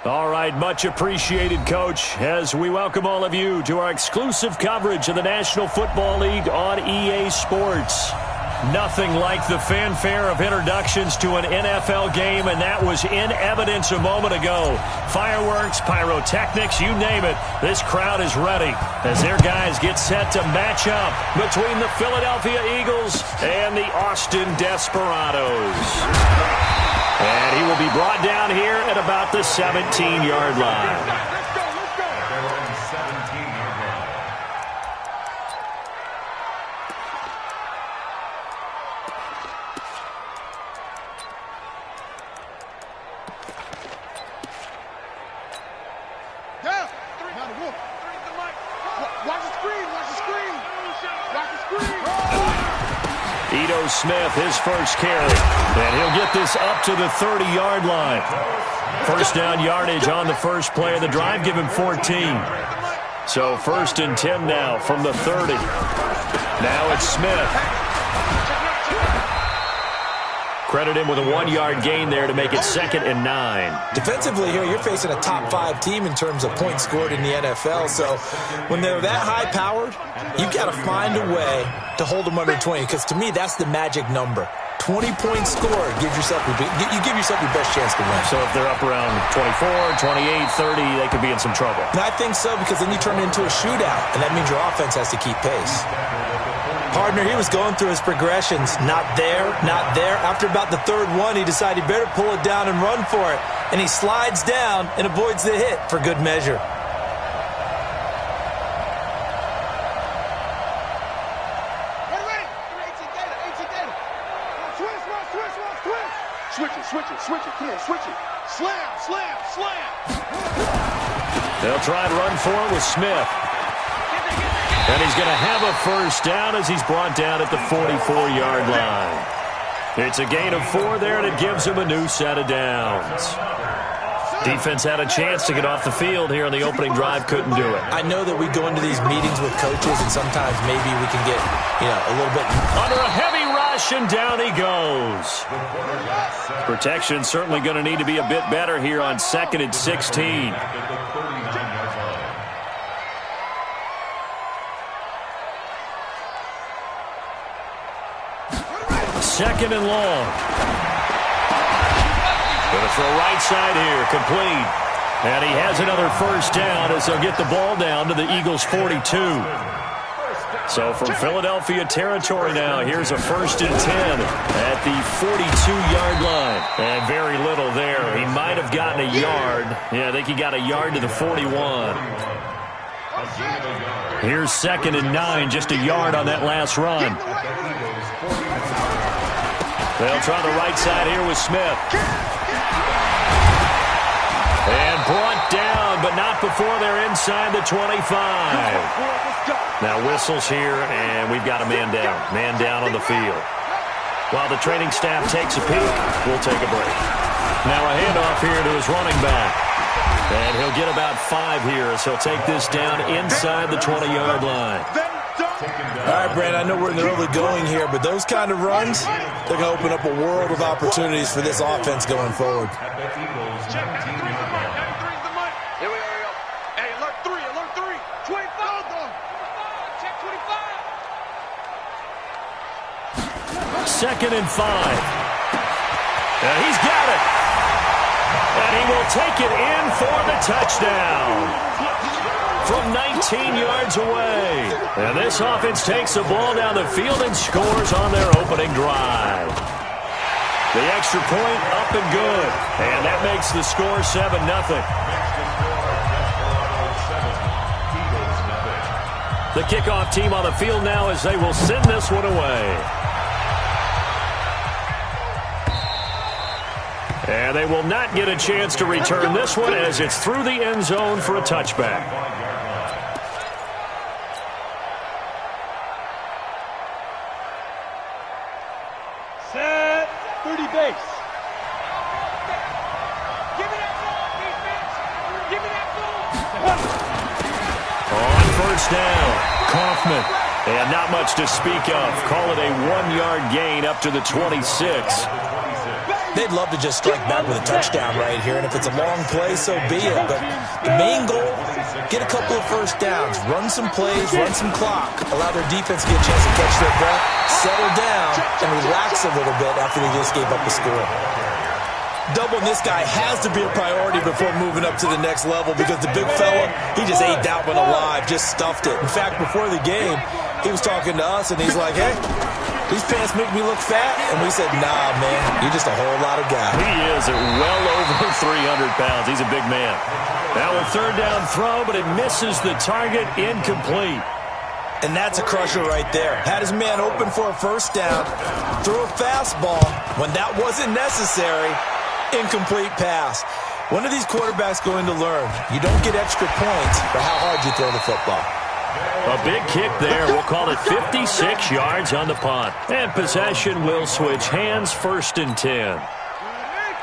All right, much appreciated, Coach, as we welcome all of you to our exclusive coverage of the National Football League on EA Sports. Nothing like the fanfare of introductions to an NFL game, and that was in evidence a moment ago. Fireworks, pyrotechnics, you name it. This crowd is ready as their guys get set to match up between the Philadelphia Eagles and the Austin Desperados. And he will be brought down here at about the 17-yard line. Smith, his first carry, and he'll get this up to the 30-yard line. First down yardage on the first play of the drive, give him 14. So 1st and 10 now from the 30. Now it's Smith. Credit him with a 1-yard gain there to make it 2nd and 9. Defensively here, you're facing a top 5 team in terms of points scored in the NFL. So when they're that high-powered, you've got to find a way to hold them under 20, because to me, that's the magic number. 20 points scored, you give yourself your best chance to win. So if they're up around 24, 28, 30, they could be in some trouble. And I think so, because then you turn it into a shootout, and that means your offense has to keep pace. Partner, he was going through his progressions. Not there, not there. After about the 3rd one, he decided he better pull it down and run for it. And he slides down and avoids the hit for good measure. Switch it. Slam. They'll try and run for it with Smith. And he's going to have a first down as he's brought down at the 44-yard line. It's a gain of 4 there, and it gives him a new set of downs. Defense had a chance to get off the field here on the opening drive, couldn't do it. I know that we go into these meetings with coaches, and sometimes maybe we can get, a little bit under a heavy rush, and down he goes. Protection certainly going to need to be a bit better here on 2nd and 16. Second and long. Going to throw right side here, complete. And he has another first down as they'll get the ball down to the Eagles' 42. So from Philadelphia territory now, here's a 1st and 10 at the 42-yard line. And very little there. He might have gotten a yard. Yeah, I think he got a yard to the 41. Here's 2nd and 9, just a yard on that last run. They'll try the right side here with Smith. And brought down, but not before they're inside the 25. Now whistles here, and we've got a man down. Man down on the field. While the training staff takes a peek, we'll take a break. Now a handoff here to his running back. And he'll get about 5 here as he'll take this down inside the 20-yard line. All right, Brand, I know we're in the early going here, but those kind of runs, they're going to open up a world of opportunities for this offense going forward. Here we are. Hey, alert 3. 25. Check 25. 2nd and 5. And he's got it. And he will take it in for the touchdown. From 19 yards away. And this offense takes the ball down the field and scores on their opening drive. The extra point up and good. And that makes the score 7-0. The kickoff team on the field now as they will send this one away. And they will not get a chance to return this one as it's through the end zone for a touchback. Set. 30 base. Give me that ball, defense. Give me that ball. On first down, Kaufman. And not much to speak of. Call it a 1-yard gain up to the 26. They'd love to just strike back with a touchdown right here, and if it's a long play, so be it. But the main goal, get a couple of first downs, run some plays, run some clock, allow their defense to get a chance to catch their breath, settle down, and relax a little bit after they just gave up the score. Doubling this guy has to be a priority before moving up to the next level because the big fella, he just ate that one alive, just stuffed it. In fact, before the game, he was talking to us, and he's like, hey, these pants make me look fat. And we said, nah, man, you're just a whole lot of guy. He is at well over 300 pounds. He's a big man. Now a third down throw, but it misses the target, incomplete. And that's a crusher right there. Had his man open for a first down, threw a fastball when that wasn't necessary. Incomplete pass. When are these quarterbacks going to learn? You don't get extra points for how hard you throw the football. A big kick there. We'll call it 56 yards on the punt. And possession will switch hands, 1st and 10.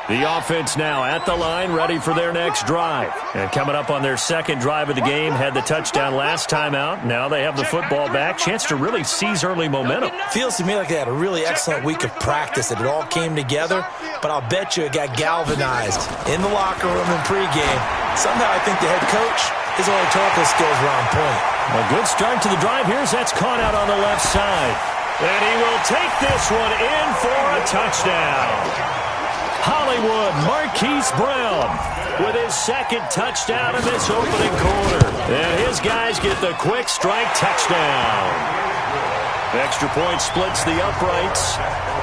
The offense now at the line, ready for their next drive. And coming up on their second drive of the game, had the touchdown last time out. Now they have the football back. Chance to really seize early momentum. Feels to me like they had a really excellent week of practice, that it all came together. But I'll bet you it got galvanized in the locker room in pregame. Somehow I think the head coach, his oratorical skills were on point. A good start to the drive. Here's that's caught out on the left side. And he will take this one in for a touchdown. Hollywood Marquise Brown with his second touchdown in this opening quarter. And his guys get the quick strike touchdown. Extra point splits the uprights,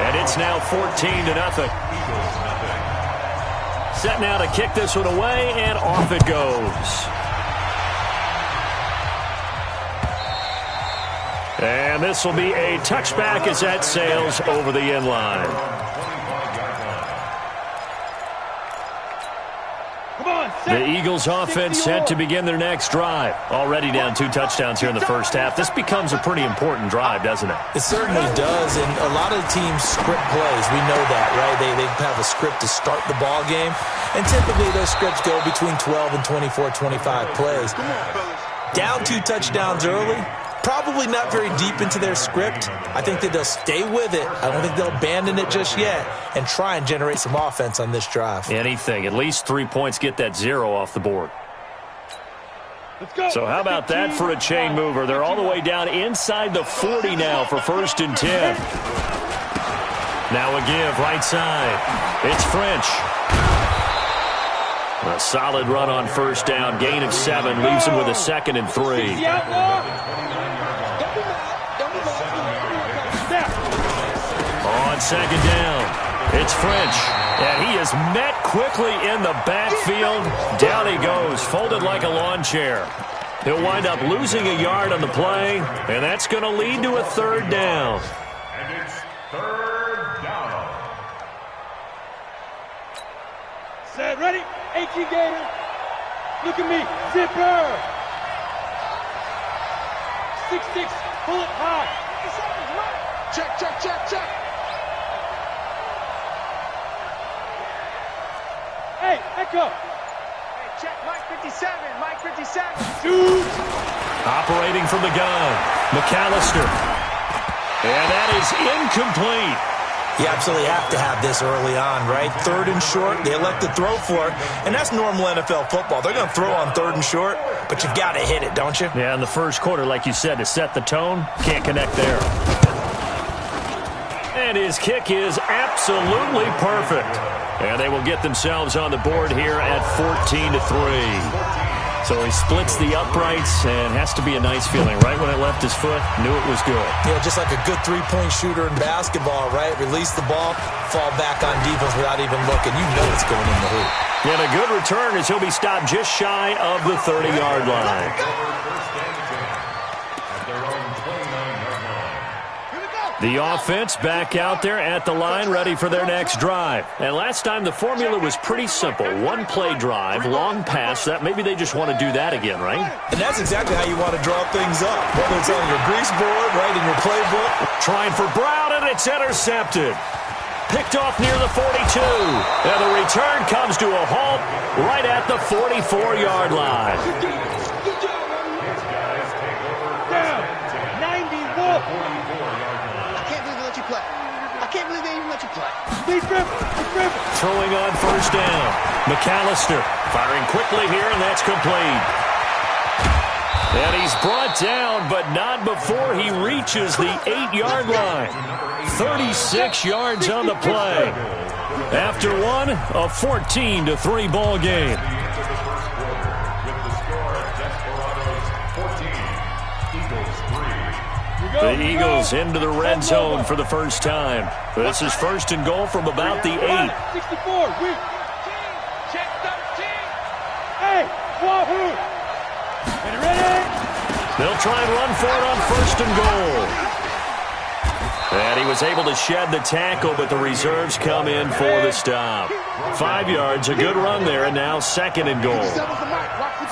and it's now 14-0. Set now to kick this one away, and off it goes. And this will be a touchback as that sails over the end line. The Eagles offense set to begin their next drive. Already down 2 touchdowns here in the first half. This becomes a pretty important drive, doesn't it? It certainly does, and a lot of the teams script plays. We know that, right? They have a script to start the ball game, and typically those scripts go between 12 and 24, 25 plays. Down 2 touchdowns early, probably not very deep into their script. I think that they'll stay with it. I don't think they'll abandon it just yet and try and generate some offense on this drive. Anything. At least 3 points, get that 0 off the board. So how about that for a chain mover? They're all the way down inside the 40 now for 1st and 10. Now a give right side. It's French. A solid run on first down. Gain of 7 leaves him with a 2nd and 3. On second down, it's French, and he is met quickly in the backfield. Down he goes, folded like a lawn chair. He'll wind up losing a yard on the play, and that's going to lead to a 3rd down. And it's 3rd down. Set, ready? 18 Gator. Look at me, zipper. 6'6", pull it high. Check, check, check, check. Hey, echo. Hey, check, Mike 57, Mike 57. Shoot. Operating from the gun, McAllister. And that is incomplete. You absolutely have to have this early on, right? 3rd and short, they elect to throw for it, and that's normal NFL football. They're going to throw on 3rd and short, but you've got to hit it, don't you? Yeah, in the first quarter, like you said, to set the tone, can't connect there. And his kick is absolutely perfect. And they will get themselves on the board here at 14-3. So he splits the uprights, and has to be a nice feeling. Right when it left his foot, knew it was good. Yeah, just like a good 3-point shooter in basketball, right? Release the ball, fall back on defense without even looking. You know it's going in the hoop. And a good return as he'll be stopped just shy of the 30-yard line. The offense back out there at the line, ready for their next drive. And last time the formula was pretty simple. 1-play drive, long pass. That maybe they just want to do that again, right? And that's exactly how you want to draw things up. Whether it's on your grease board, right, in your playbook. Trying for Brown, and it's intercepted. Picked off near the 42. And the return comes to a halt right at the 44-yard line. Down, 91. can't believe they even let you play. Throwing on first down. McAllister firing quickly here, and that's complete. And he's brought down, but not before he reaches the 8-yard line. 36 yards on the play. After one, a 14-3 ball game. The Eagles into the red zone for the first time. This is first and goal from about the 8. 64, check 13. Hey, wahoo! Ready? They'll try and run for it on first and goal. And he was able to shed the tackle, but the reserves come in for the stop. 5 yards, a good run there, and now second and goal.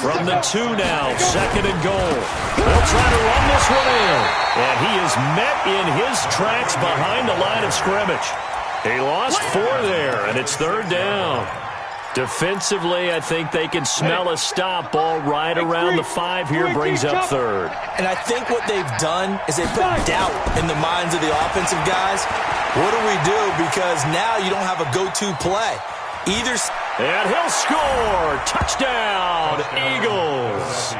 From the 2 now, second and goal. They'll try to run this one in. And he is met in his tracks behind the line of scrimmage. He lost 4 there, and it's third down. Defensively, I think they can smell a stop ball right around the 5 here, brings up third. And I think what they've done is they put doubt in the minds of the offensive guys. What do we do? Because now you don't have a go-to play. And he'll score. Touchdown, Eagles.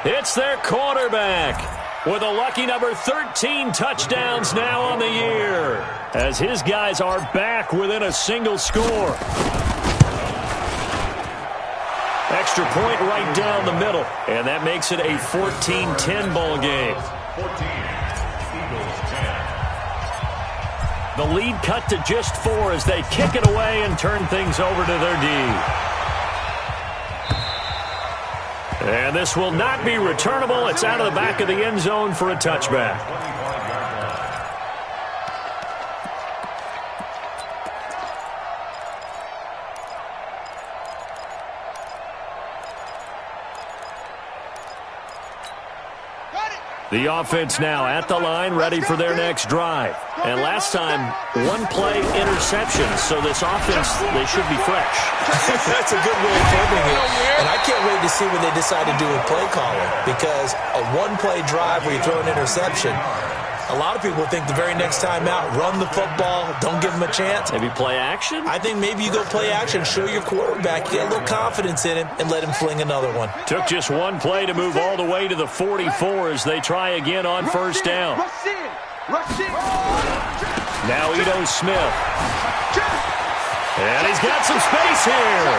It's their quarterback with a lucky number 13 touchdowns now on the year, as his guys are back within a single score. Extra point right down the middle, and that makes it a 14-10 ball game. 14, Eagles 10. The lead cut to just 4 as they kick it away and turn things over to their D. And this will not be returnable. It's out of the back of the end zone for a touchback. The offense now at the line, ready for their next drive. And last time, one-play interception, so this offense, they should be fresh. That's a good way of framing it. And I can't wait to see what they decide to do with play calling, because a one-play drive where you throw an interception, a lot of people think the very next time out, run the football, don't give them a chance. Maybe play action? I think maybe you go play action, show your quarterback, you get a little confidence in him, and let him fling another one. Took just one play to move all the way to the 44 as they try again on first down. Now Ito Smith. And he's got some space here.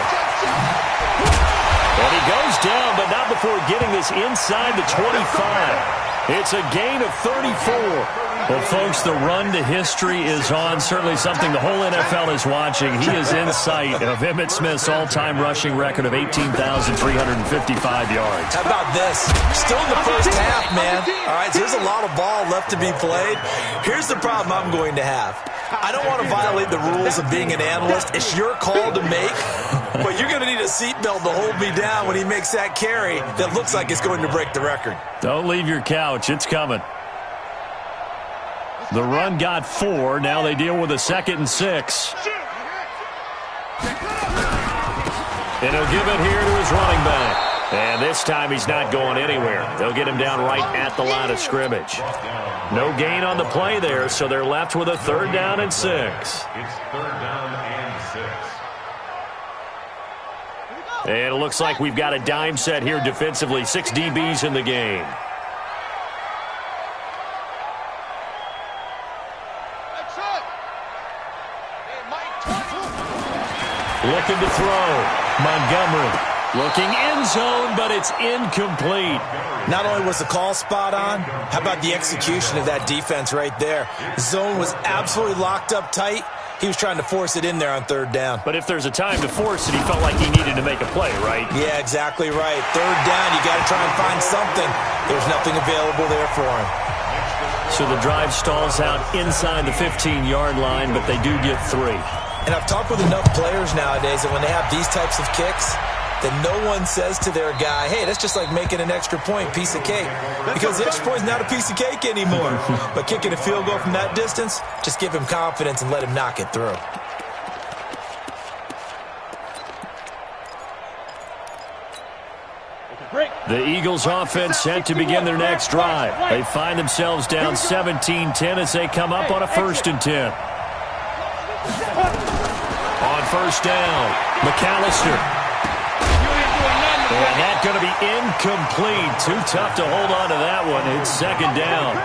And he goes down, but not before getting this inside the 25. It's a gain of 34. Well, folks, the run to history is on. Certainly something the whole NFL is watching. He is in sight of Emmitt Smith's all-time rushing record of 18,355 yards. How about this? Still in the first half, man. All right, so there's a lot of ball left to be played. Here's the problem I'm going to have. I don't want to violate the rules of being an analyst. It's your call to make, but you're going to need a seatbelt to hold me down when he makes that carry that looks like it's going to break the record. Don't leave your couch. It's coming. The run got 4. Now they deal with a 2nd and 6. And he'll give it here to his running back. And this time he's not going anywhere. They'll get him down right at the line of scrimmage. No gain on the play there, so they're left with a 3rd down and 6. It's 3rd down and 6. And it looks like we've got a dime set here defensively. 6 DBs in the game. Looking to throw. Montgomery looking end zone, but it's incomplete. Not only was the call spot on, how about the execution of that defense right there? Zone was absolutely locked up tight. He was trying to force it in there on 3rd down. But if there's a time to force it, he felt like he needed to make a play, right? Yeah, exactly right. 3rd down, you got to try and find something. There's nothing available there for him. So the drive stalls out inside the 15-yard line, but they do get 3. And I've talked with enough players nowadays that when they have these types of kicks, that no one says to their guy, hey, that's just like making an extra point, piece of cake. Because the extra point is not a piece of cake anymore. But kicking a field goal from that distance, just give him confidence and let him knock it through. The Eagles offense set to begin their next drive. They find themselves down 17-10 as they come up on a 1st and 10. first down. McAllister. And that's going to be incomplete. Too tough to hold on to that one. It's second down.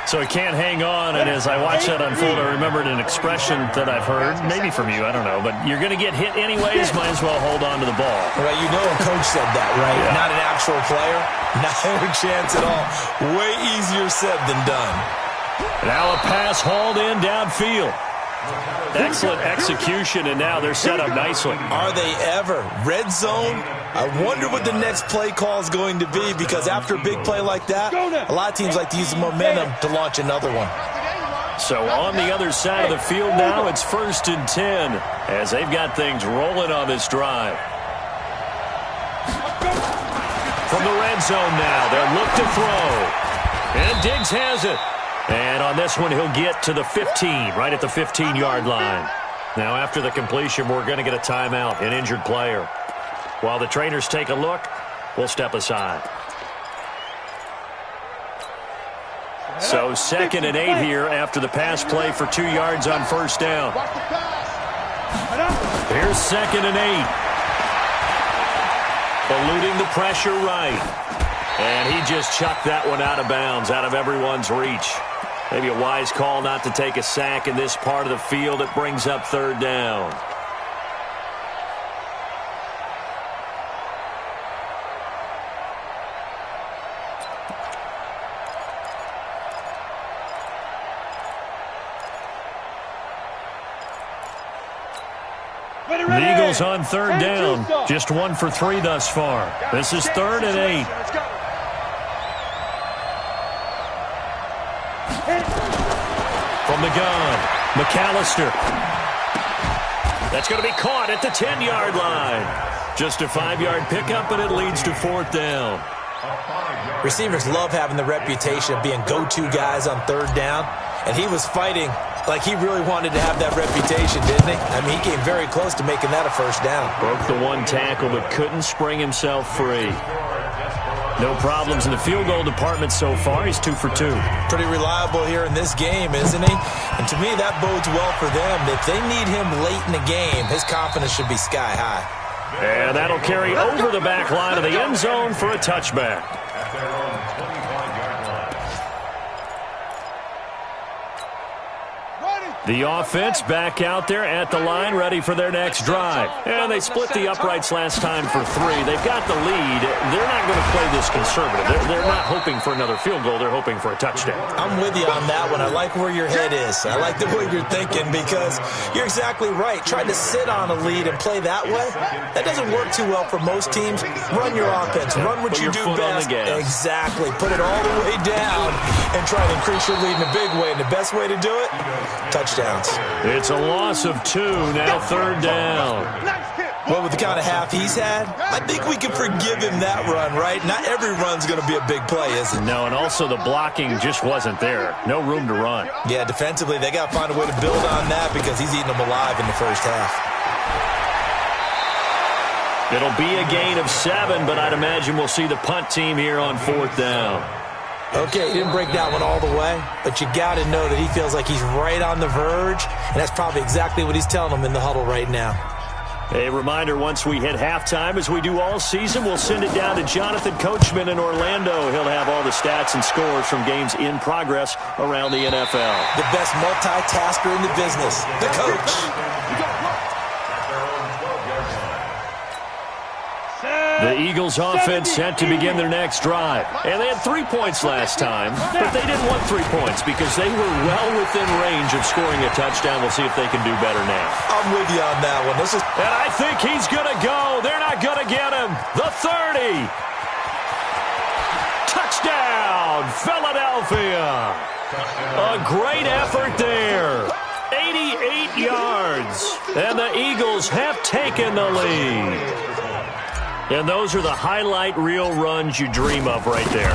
So he can't hang on, and as I watch that unfold, I remembered an expression that I've heard, maybe from you, I don't know, but you're going to get hit anyways, might as well hold on to the ball. Right, you know a coach said that, right? Yeah. Not an actual player. Not a chance at all. Way easier said than done. Now a pass hauled in downfield. Excellent execution, and now they're set up nicely. Are they ever? Red zone? I wonder what the next play call is going to be, because after a big play like that, a lot of teams like to use the momentum to launch another one. So on the other side of the field now, it's 1st and 10 as they've got things rolling on this drive. From the red zone now, they'll look to throw. And Diggs has it. And on this one, he'll get to the 15, right at the 15-yard line. Now, after the completion, we're going to get a timeout, an injured player. While the trainers take a look, we'll step aside. So 2nd and 8 here after the pass play for 2 yards on first down. Here's 2nd and 8. Eluding the pressure right. And he just chucked that one out of bounds, out of everyone's reach. Maybe a wise call not to take a sack in this part of the field. It brings up 3rd down. The Eagles on 3rd down. Just 1 for 3 thus far. This is 3rd and 8. From the gun, McAllister. That's going to be caught at the 10-yard line. Just a 5-yard pickup, and it leads to 4th down. Receivers love having the reputation of being go-to guys on 3rd down, and he was fighting like he really wanted to have that reputation, didn't he? I mean, he came very close to making that a first down. Broke the 1 tackle, but couldn't spring himself free. No problems in the field goal department so far. He's 2 for 2. Pretty reliable here in this game, isn't he? And to me, that bodes well for them. If they need him late in the game, his confidence should be sky high. And that'll carry over the back line of the end zone for a touchback. The offense back out there at the line, ready for their next drive. And they split the uprights last time for 3. They've got the lead. They're not going to play this conservative. They're not hoping for another field goal. They're hoping for a touchdown. I'm with you on that one. I like where your head is. I like the way you're thinking, because you're exactly right. Trying to sit on a lead and play that way, that doesn't work too well for most teams. Run your offense. Run what you do best. Exactly. Put it all the way down and try to increase your lead in a big way. And the best way to do it, touchdown. It's a loss of 2, now 3rd down. Well, with the kind of half he's had, I think we can forgive him that run, right? Not every run's going to be a big play, is it? No, and also the blocking just wasn't there. No room to run. Yeah, defensively, they got to find a way to build on that, because he's eating them alive in the first half. It'll be a gain of 7, but I'd imagine we'll see the punt team here on 4th down. Okay, he didn't break that one all the way, but you got to know that he feels like he's right on the verge, and that's probably exactly what he's telling them in the huddle right now. A reminder, once we hit halftime, as we do all season, we'll send it down to Jonathan Coachman in Orlando. He'll have all the stats and scores from games in progress around the NFL. The best multitasker in the business, the coach. The Eagles offense set to begin their next drive. And they had 3 points last time, but they didn't want 3 points because they were well within range of scoring a touchdown. We'll see if they can do better now. I'm with you on that one. And I think he's going to go. They're not going to get him. The 30. Touchdown, Philadelphia. A great effort there. 88 yards. And the Eagles have taken the lead. And those are the highlight reel runs you dream of right there.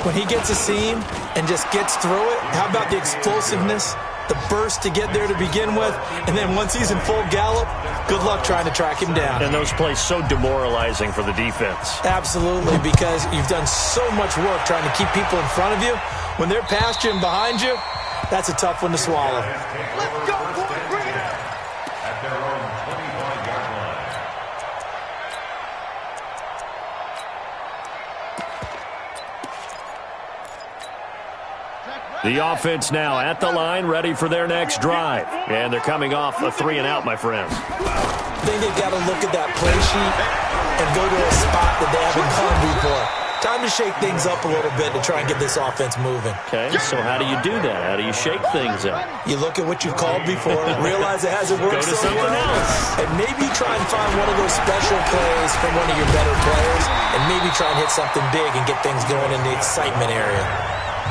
When he gets a seam and just gets through it, how about the explosiveness, the burst to get there to begin with, and then once he's in full gallop, good luck trying to track him down. And those plays so demoralizing for the defense. Absolutely, because you've done so much work trying to keep people in front of you. When they're past you and behind you, that's a tough one to swallow. Let's go, boy, bring it. The offense now at the line, ready for their next drive. And they're coming off a 3-and-out, my friend. I think they've got to look at that play sheet and go to a spot that they haven't gone before. Time to shake things up a little bit to try and get this offense moving. Okay, so how do you do that? How do you shake things up? You look at what you've called before, realize it hasn't worked Go to so something well, else. and maybe try and find one of those special plays from one of your better players, and maybe try and hit something big and get things going in the excitement area.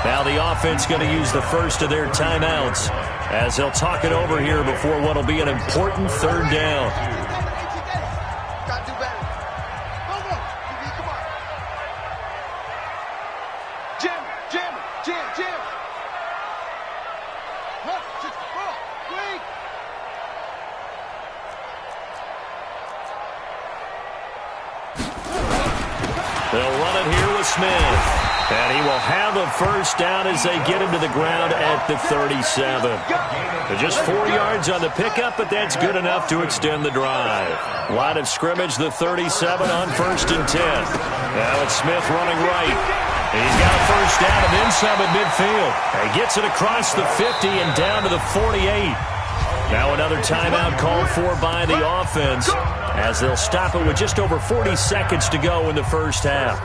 Now the offense going to use the first of their timeouts as they'll talk it over here before what will be an important third down. They'll run it here with Smith. And he will have a first down as they get him to the ground at the 37. Just 4 yards on the pickup, but that's good enough to extend the drive. Line of scrimmage, the 37 on 1st and 10. Now it's Smith running right. He's got a first down and then some at midfield. He gets it across the 50 and down to the 48. Now another timeout called for by the offense as they'll stop it with just over 40 seconds to go in the first half.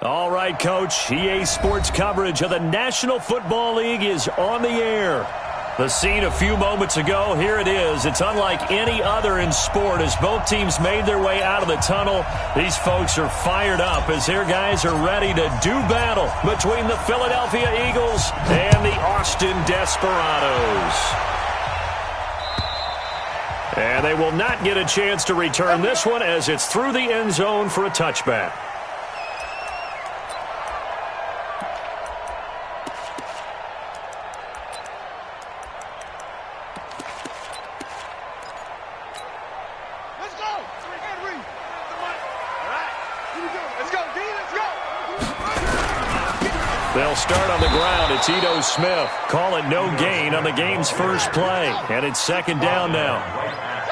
All right, Coach. EA Sports coverage of the National Football League is on the air. The scene a few moments ago, here it is. It's unlike any other in sport as both teams made their way out of the tunnel. These folks are fired up as their guys are ready to do battle between the Philadelphia Eagles and the Austin Desperados. And they will not get a chance to return this one as it's through the end zone for a touchback. They'll start on the ground. It's Ito Smith. Call it no gain on the game's first play. And it's second down now.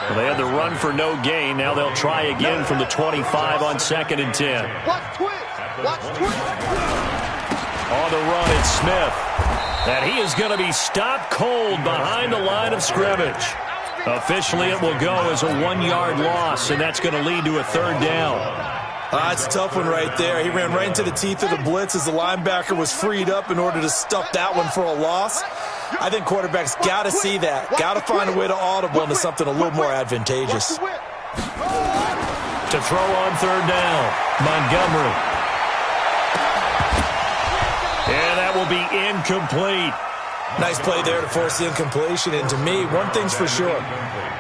Well, they had the run for no gain. Now they'll try again from the 25 on 2nd and 10. On the run, it's Smith. And he is going to be stopped cold behind the line of scrimmage. Officially, it will go as a 1-yard loss, and that's going to lead to a third down. That's a tough one right there. He ran right into the teeth of the blitz as the linebacker was freed up in order to stuff that one for a loss. I think quarterbacks got to see that. Got to find a way to audible into something a little more advantageous. To throw on third down, Montgomery. And that will be incomplete. Nice play there to force the incompletion. And to me, one thing's for sure.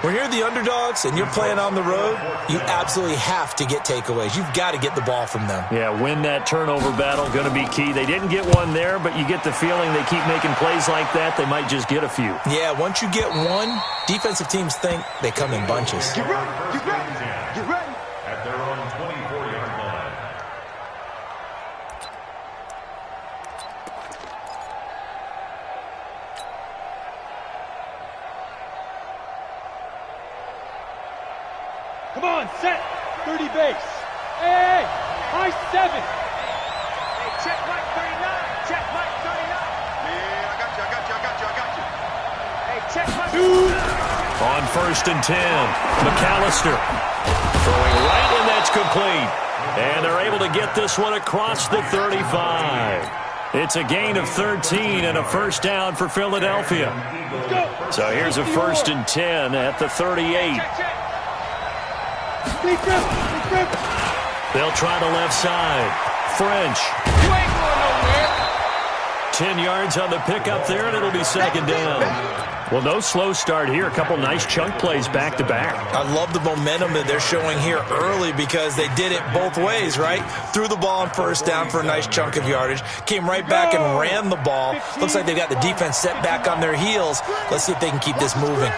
When you're the underdogs and you're playing on the road, you absolutely have to get takeaways. You've got to get the ball from them. Yeah, win that turnover battle, going to be key. They didn't get one there, but you get the feeling they keep making plays like that, they might just get a few. Yeah, once you get one, defensive teams think they come in bunches. Get ready, get ready, get ready. At their own 24-yard line. Come on, set. 30 base. Hey, high 7. Hey, check Mike 39. Check Mike 39. Yeah, I got you. Hey, check Mike. On 1st and 10, McAllister throwing right, and that's complete. And they're able to get this one across the 35. It's a gain of 13 and a first down for Philadelphia. So here's a 1st and 10 at the 38. They'll try the left side. French. You ain't going nowhere. 10 yards on the pickup there, and it'll be second down. Well, no slow start here. A couple nice chunk plays back-to-back. I love the momentum that they're showing here early because they did it both ways, right? Threw the ball on first down for a nice chunk of yardage. Came right back and ran the ball. Looks like they've got the defense set back on their heels. Let's see if they can keep this moving.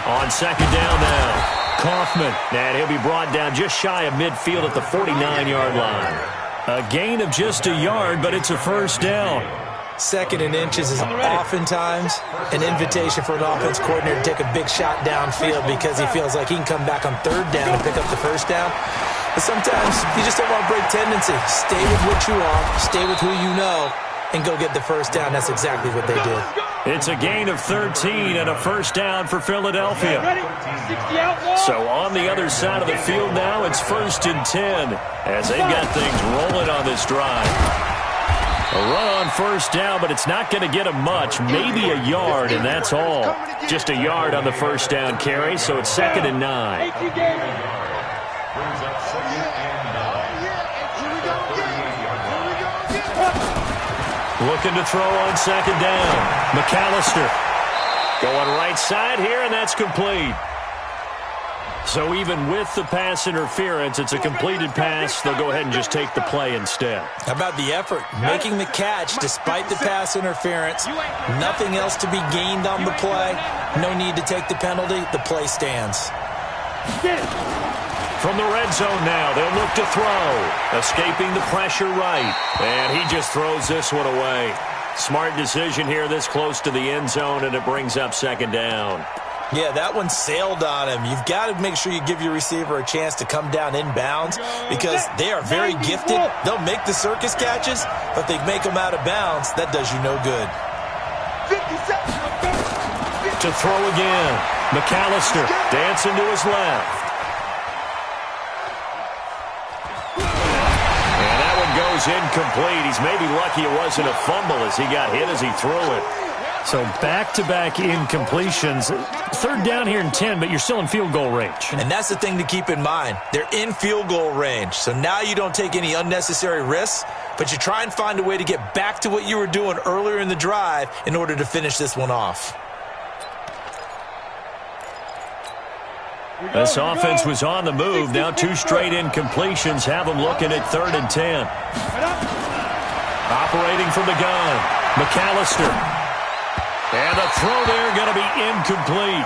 On second down now. Kaufman, and he'll be brought down just shy of midfield at the 49-yard line. A gain of just a yard, but it's a first down. 2nd and inches is oftentimes an invitation for an offense coordinator to take a big shot downfield because he feels like he can come back on 3rd down and pick up the first down. But sometimes you just don't want to break tendency. Stay with what you are, stay with who you know, and go get the first down. That's exactly what they did. It's a gain of 13 and a first down for Philadelphia. So on the other side of the field now, it's 1st and 10 as they've got things rolling on this drive. A run on first down, but it's not going to get them much. Maybe a yard, and that's all. Just a yard on the first down carry, so it's 2nd and 9. Brings up 2nd and 9. Looking to throw on second down. McAllister going right side here, and that's complete. So even with the pass interference, it's a completed pass. They'll go ahead and just take the play instead. How about the effort? Making the catch despite the pass interference. Nothing else to be gained on the play. No need to take the penalty. The play stands. From the red zone now, they'll look to throw. Escaping the pressure right. And he just throws this one away. Smart decision here this close to the end zone, and it brings up second down. Yeah, that one sailed on him. You've got to make sure you give your receiver a chance to come down inbounds because they are very gifted. They'll make the circus catches, but they make them out of bounds. That does you no good. To throw again. McAllister dancing to his left. And that one goes incomplete. He's maybe lucky it wasn't a fumble as he got hit as he threw it. So back-to-back incompletions. 3rd down here and 10, but you're still in field goal range. And that's the thing to keep in mind. They're in field goal range. So now you don't take any unnecessary risks, but you try and find a way to get back to what you were doing earlier in the drive in order to finish this one off. This offense was on the move. Now 2 straight incompletions have them looking at 3rd and 10. Operating from the gun, McAllister. And the throw there going to be incomplete.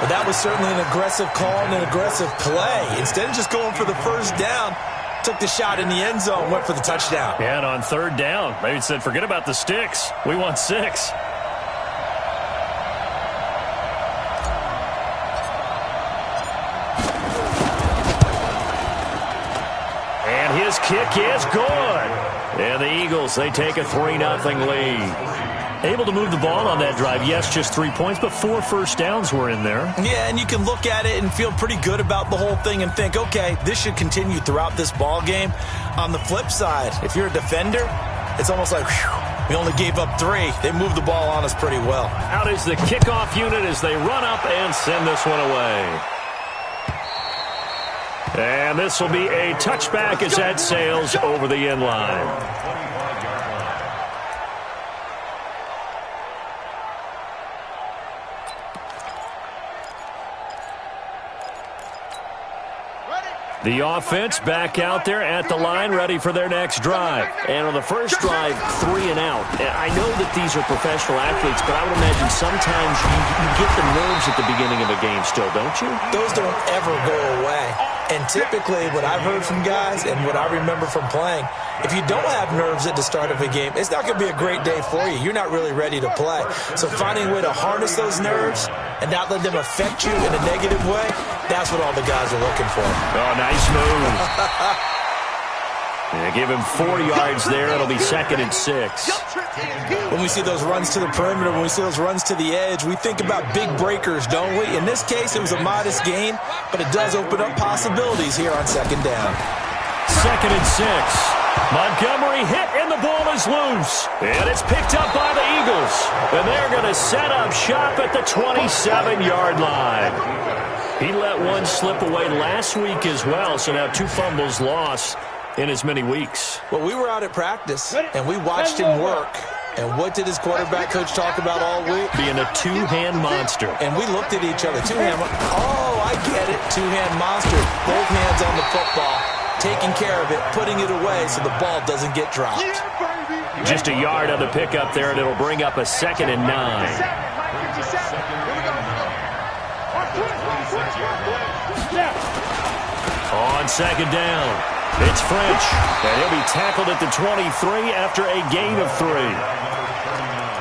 But that was certainly an aggressive call and an aggressive play. Instead of just going for the first down, took the shot in the end zone, went for the touchdown. Yeah, and on 3rd down, they said, forget about the sticks. We want 6. And his kick is good. And the Eagles, they take a 3-0 lead. Able to move the ball on that drive. Yes, just 3 points, but 4 first downs were in there. Yeah, and you can look at it and feel pretty good about the whole thing and think, okay, this should continue throughout this ball game. On the flip side, if you're a defender, it's almost like, whew, we only gave up 3. They moved the ball on us pretty well. Out is the kickoff unit as they run up and send this one away. And this will be a touchback as that sails over the end line. The offense back out there at the line, ready for their next drive. And on the first drive, 3 and out. I know that these are professional athletes, but I would imagine sometimes you get the nerves at the beginning of a game still, don't you? Those don't ever go away. And typically, what I've heard from guys and what I remember from playing, if you don't have nerves at the start of a game, it's not going to be a great day for you. You're not really ready to play. So finding a way to harness those nerves and not let them affect you in a negative way, that's what all the guys are looking for. Oh, nice move. Yeah, give him 4 yards there. It'll be 2nd and 6. When we see those runs to the perimeter, when we see those runs to the edge, we think about big breakers, don't we? In this case, it was a modest gain, but it does open up possibilities here on 2nd down. 2nd and 6. Montgomery hit, and the ball is loose. And it's picked up by the Eagles. And they're going to set up shop at the 27-yard line. He let one slip away last week as well, so now 2 fumbles lost in as many weeks. Well, we were out at practice, and we watched him work. And what did his quarterback coach talk about all week? Being a 2-hand monster. And we looked at each other. 2-hand. Oh, I get it. 2-hand monster. Both hands on the football, taking care of it, putting it away so the ball doesn't get dropped. Just a yard on the pickup there, and it'll bring up a 2nd and 9. On 2nd down, it's French, and he'll be tackled at the 23 after a gain of 3.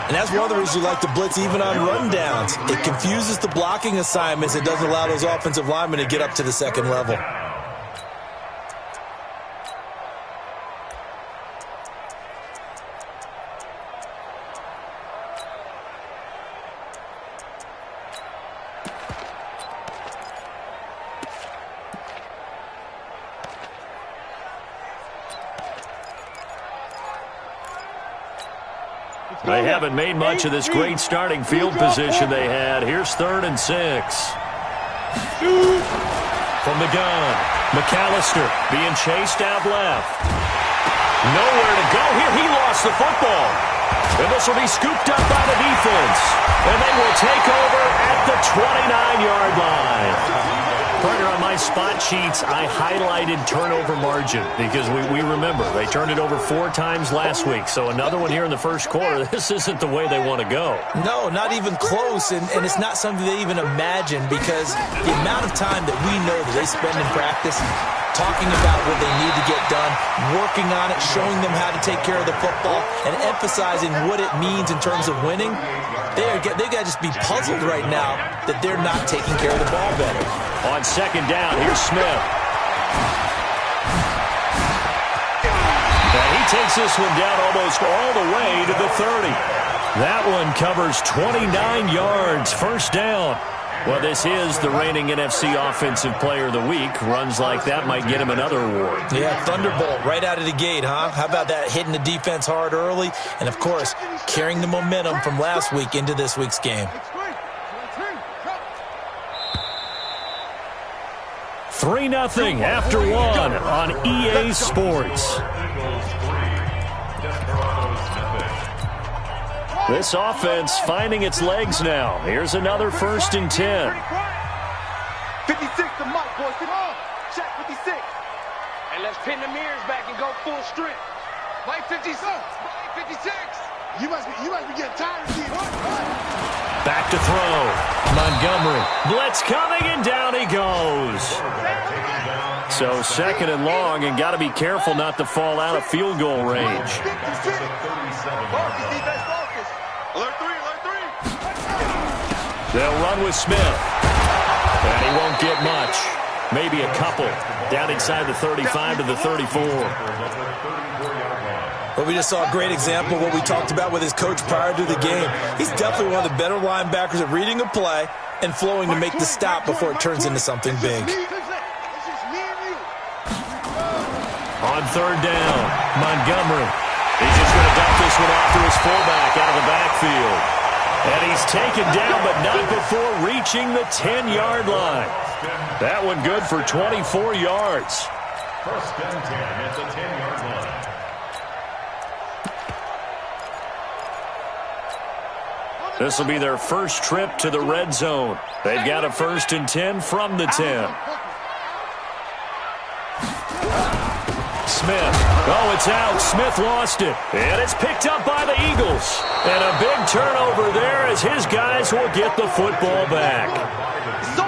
And that's one of the reasons you like to blitz even on rundowns. It confuses the blocking assignments. It doesn't allow those offensive linemen to get up to the 2nd level. They haven't made much of this great starting field position they had. Here's 3rd and 6. From the gun, McAllister being chased out left. Nowhere to go here. He lost the football. And this will be scooped up by the defense. And they will take over at the 29-yard line. Partner, on my spot sheets, I highlighted turnover margin because we remember they turned it over 4 times last week. So another one here in the first quarter. This isn't the way they want to go. No, not even close. And it's not something they even imagine because the amount of time that we know that they spend in practice talking about what they need to get done, working on it, showing them how to take care of the football, and emphasizing what it means in terms of winning, they've got to just be puzzled right now that they're not taking care of the ball better. On 2nd down, here's Smith. And he takes this one down almost all the way to the 30. That one covers 29 yards, 1st down. Well, this is the reigning NFC Offensive Player of the Week. Runs like that might get him another award. Yeah, Thunderbolt right out of the gate, huh? How about that, hitting the defense hard early? And, of course, carrying the momentum from last week into this week's game. 3-0 after 1 on EA Sports. This offense finding its legs now. Here's another 1st and 10. 56 to Mike, boys. Check 56. And let's pin the mirrors back and go full strength. Mike 56. Mike 56. You must be getting tired of these. Back to throw. Montgomery. Blitz coming, and down he goes. So 2nd and long, and got to be careful not to fall out of field goal range. They'll run with Smith. And he won't get much. Maybe a couple. Down inside the 35 to the 34. Well, we just saw a great example of what we talked about with his coach prior to the game. He's definitely one of the better linebackers at reading a play and flowing to make the stop before it turns into something big. On third down, Montgomery. He's just going to dump this one off to his fullback out of the backfield. And he's taken down, but not before reaching the 10-yard line. That one good for 24 yards. First and 10 at the 10-yard line. This will be their first trip to the red zone. They've got a 1st and 10 from the 10. Smith. Oh, it's out. Smith lost it. And it's picked up by the Eagles. And a big turnover there as his guys will get the football back.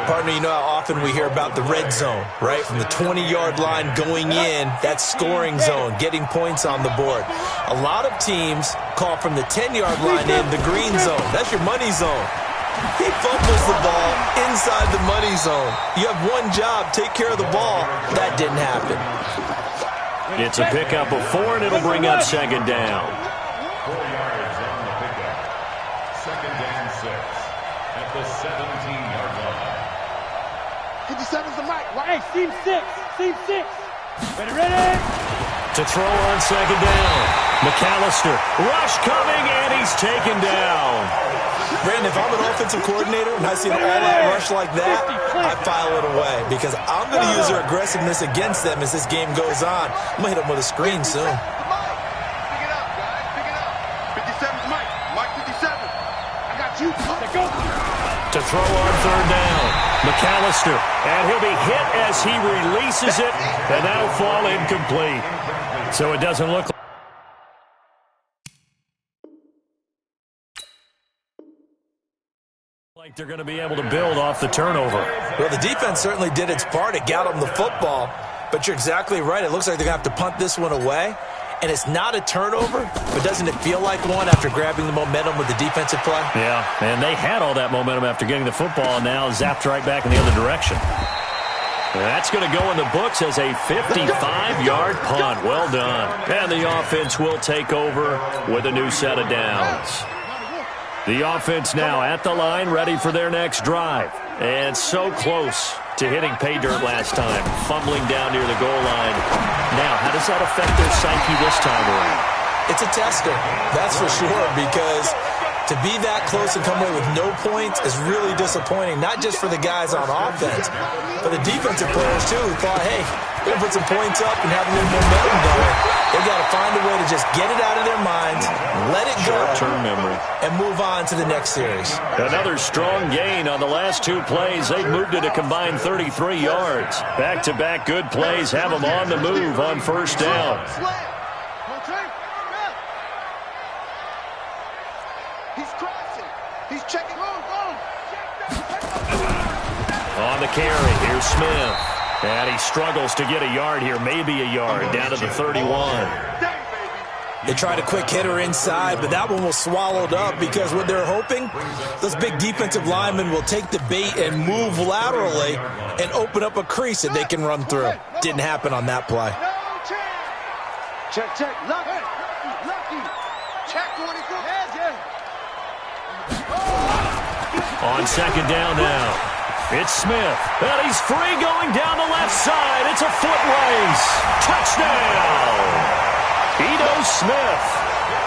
Partner, you know how often we hear about the red zone, right? From the 20-yard line going in, that scoring zone, getting points on the board. A lot of teams call from the 10-yard line in the green zone. That's your money zone. He fumbles the ball inside the money zone. You have one job, take care of the ball. That didn't happen. It's a pickup of 4, and it'll bring up 2nd down. 4 yards on the pickup. 2nd and 6 at the 17-yard line. 57's the mic. Hey, seam 6. Seam 6. Ready? To throw on 2nd down. McAllister. Rush coming, and he's taken down. Brandon, if I'm an offensive coordinator and I see an all-out rush like that, I file it away because I'm going to use their aggressiveness against them as this game goes on. I'm going to hit them with a screen soon. Pick it up, guys. Pick it up. 57's Mike. Mike 57. I got you. Go. To throw on 3rd down. McAllister. And he'll be hit as he releases it, and that'll fall incomplete. So it doesn't look like they're going to be able to build off the turnover. Well, the defense certainly did its part. It got them the football, but you're exactly right. It looks like they're going to have to punt this one away, and it's not a turnover, but doesn't it feel like one after grabbing the momentum with the defensive play? Yeah, and they had all that momentum after getting the football, and now zapped right back in the other direction. And that's going to go in the books as a 55-yard punt. Well done. And the offense will take over with a new set of downs. The offense now at the line, ready for their next drive. And so close to hitting pay dirt last time, fumbling down near the goal line. Now, how does that affect their psyche this time around? It's a tester, that's for sure, because to be that close and come away with no points is really disappointing, not just for the guys on offense, but the defensive players, too, who thought, hey, we're going to put some points up and have a little momentum going. They've got to find a way to just get it out of their minds, let it go, short-term memory, and move on to the next series. Another strong gain on the last 2 plays. They've moved it a combined 33 yards. Back-to-back good plays have them on the move on 1st down. He's crossing. He's checking. On the carry, here's Smith. And he struggles to get a yard here, maybe a yard, down to the 31. They tried a quick hitter inside, but that one was swallowed up because what they're hoping, those big defensive linemen will take the bait and move laterally and open up a crease that they can run through. Didn't happen on that play. Check. Lucky. Check 44. On 2nd down now. It's Smith, and he's free going down the left side. It's a foot race. Touchdown! Ito Smith,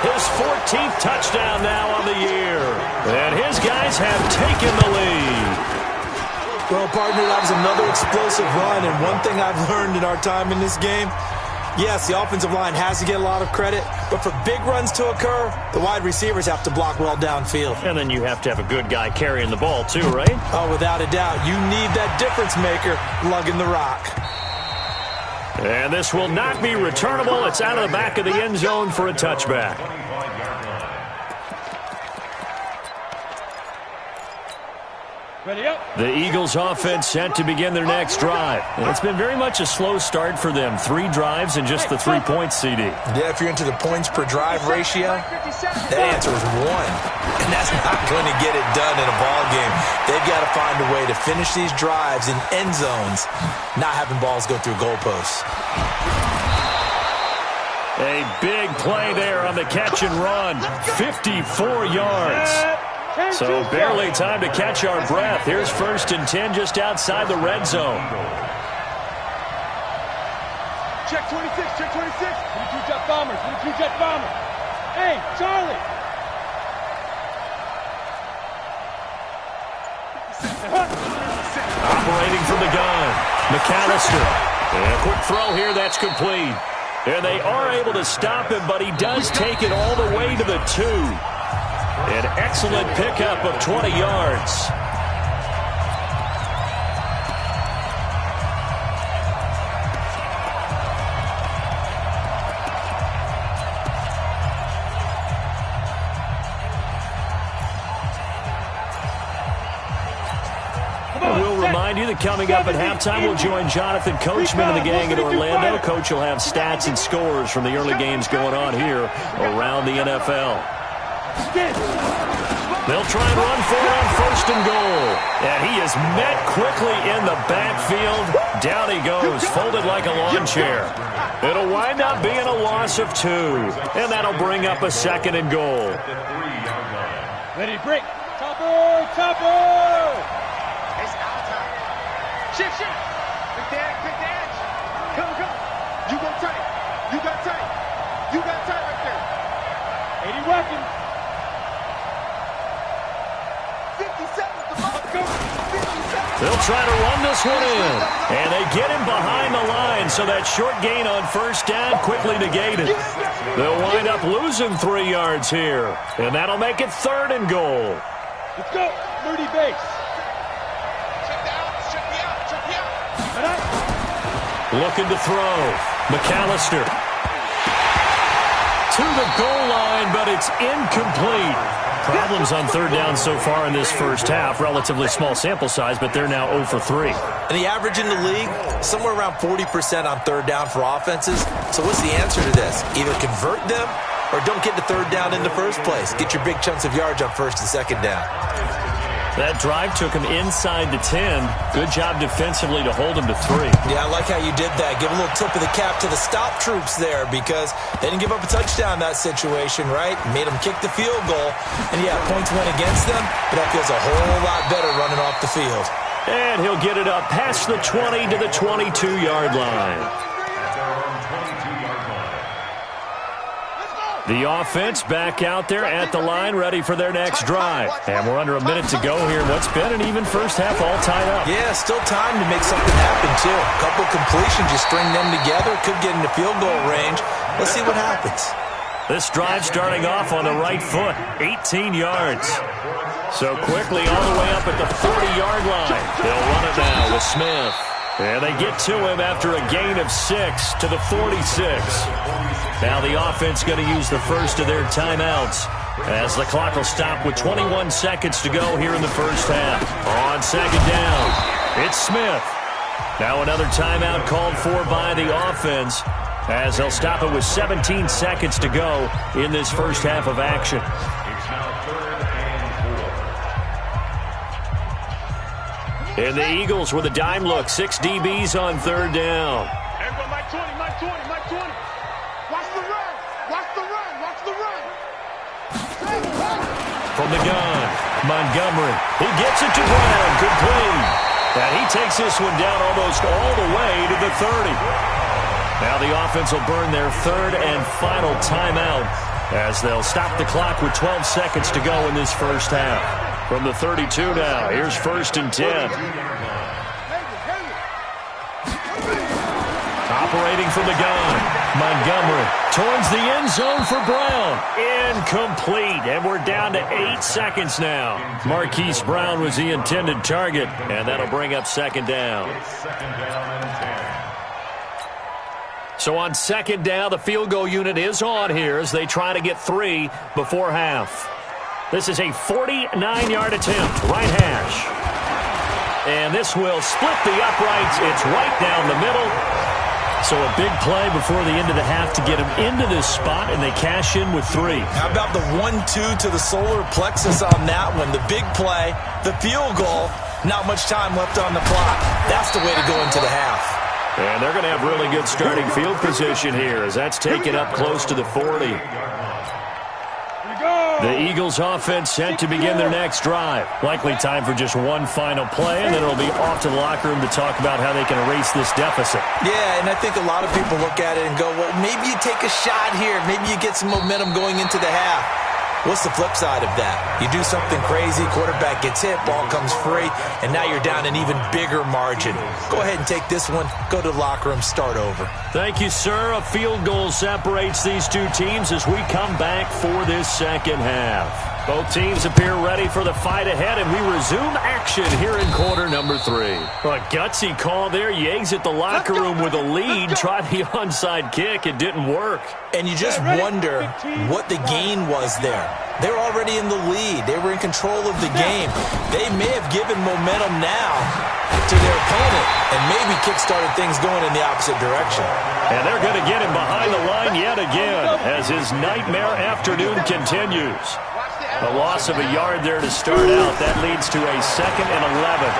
his 14th touchdown now on the year. And his guys have taken the lead. Well, partner, that was another explosive run, and one thing I've learned in our time in this game, yes, the offensive line has to get a lot of credit, but for big runs to occur, the wide receivers have to block well downfield. And then you have to have a good guy carrying the ball too, right? Oh, without a doubt. You need that difference maker lugging the rock. And this will not be returnable. It's out of the back of the end zone for a touchback. Ready up. The Eagles offense set to begin their next drive. And it's been very much a slow start for them. 3 drives and just the 3 points, CD. Yeah, if you're into the points per drive ratio, that answer is 1. And that's not going to get it done in a ball game. They've got to find a way to finish these drives in end zones, not having balls go through goalposts. A big play there on the catch and run. 54 yards. So barely time to catch our breath. Here's 1st and 10 just outside the red zone. Check 26, check 26. 22 jet bombers, 22 jet bombers. Hey, Charlie. Operating from the gun, McAllister. And a quick throw here, that's complete. And they are able to stop him, but he does take it all the way to the 2. An excellent pickup of 20 yards. We'll remind you that coming up at halftime, we'll join Jonathan Coachman and the gang at Orlando. Coach will have stats and scores from the early games going on here around the NFL. They'll try and run for it on 1st and goal. And he is met quickly in the backfield. Down he goes, folded like a lawn chair. It'll wind up being a loss of 2. And that'll bring up a 2nd and goal. Ready to break. Topper, topper. Shift, shift. Big dash. Come. You go tight. You got tight. You got tight right there. 80 weapons. 57. They'll try to run this one in. And they get him behind the line, so that short gain on 1st down quickly negated. They'll wind up losing 3 yards here. And that'll make it 3rd and goal. Let's go. 30 base. Looking to throw. McAllister. To the goal line, but it's incomplete. Problems on 3rd down so far in this first half. Relatively small sample size, but they're now 0 for 3. And the average in the league, somewhere around 40% on 3rd down for offenses. So what's the answer to this? Either convert them or don't get to 3rd down in the first place. Get your big chunks of yards on 1st and 2nd down. That drive took him inside the 10. Good job defensively to hold him to 3. Yeah, I like how you did that. Give a little tip of the cap to the stop troops there because they didn't give up a touchdown in that situation, right? Made them kick the field goal. And, yeah, points went against them, but that feels a whole lot better running off the field. And he'll get it up past the 20 to the 22-yard line. The offense back out there at the line, ready for their next drive. And we're under a minute to go here. What's been an even first half all tied up. Yeah, still time to make something happen, too. A couple completions, you string them together, could get into field goal range. Let's see what happens. This drive starting off on the right foot, 18 yards. So quickly all the way up at the 40-yard line. They'll run it now with Smith. And they get to him after a gain of 6 to the 46. Now the offense going to use the first of their timeouts as the clock will stop with 21 seconds to go here in the first half. On 2nd down, it's Smith. Now another timeout called for by the offense as they'll stop it with 17 seconds to go in this first half of action. And the Eagles with a dime look. 6 DBs on 3rd down. Everyone, Mike 20. Watch the run. Watch the run. From the gun, Montgomery. He gets it to Brown. Complete. And he takes this one down almost all the way to the 30. Now the offense will burn their 3rd and final timeout as they'll stop the clock with 12 seconds to go in this first half. From the 32 now, here's 1st and 10. Operating from the gun, Montgomery towards the end zone for Brown. Incomplete, and we're down to 8 seconds now. Marquise Brown was the intended target, and that'll bring up 2nd down. So on 2nd down, the field goal unit is on here as they try to get 3 before half. This is a 49-yard attempt, right hash. And this will split the uprights. It's right down the middle. So a big play before the end of the half to get them into this spot, and they cash in with 3. How about the 1-2 to the solar plexus on that one? The big play, the field goal, not much time left on the clock. That's the way to go into the half. And they're going to have really good starting field position here as that's taken up close to the 40. The Eagles offense set to begin their next drive. Likely time for just one final play, and then it'll be off to the locker room to talk about how they can erase this deficit. Yeah, and I think a lot of people look at it and go, well, maybe you take a shot here. Maybe you get some momentum going into the half. What's the flip side of that? You do something crazy, quarterback gets hit, ball comes free, and now you're down an even bigger margin. Go ahead and take this one, go to the locker room, start over. Thank you, sir. A field goal separates these two teams as we come back for this second half. Both teams appear ready for the fight ahead, and we resume action here in quarter number 3. A gutsy call there. You exit the locker room with a lead. Try the onside kick. It didn't work. And you just wonder what the gain was there. They were already in the lead. They were in control of the game. They may have given momentum now to their opponent and maybe kick-started things going in the opposite direction. And they're going to get him behind the line yet again as his nightmare afternoon continues. A loss of a yard there to start out. That leads to a 2nd and 11.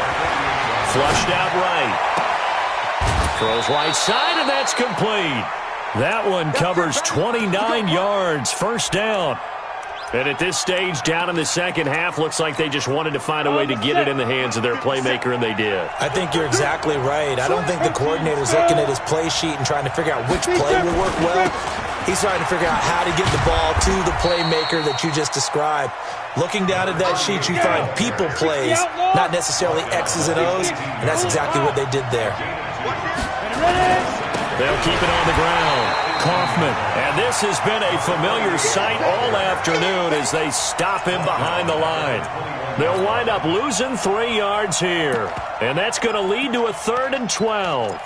Flushed out right. Throws right side, and that's complete. That one covers 29 yards. First down. And at this stage, down in the second half, looks like they just wanted to find a way to get it in the hands of their playmaker, and they did. I think you're exactly right. I don't think the coordinator's looking at his play sheet and trying to figure out which play will work well. He's trying to figure out how to get the ball to the playmaker that you just described. Looking down at that sheet, you find people plays, not necessarily X's and O's, and that's exactly what they did there. They'll keep it on the ground. Kaufman. And this has been a familiar sight all afternoon as they stop him behind the line. They'll wind up losing 3 yards here. And that's going to lead to a 3rd and 12. Here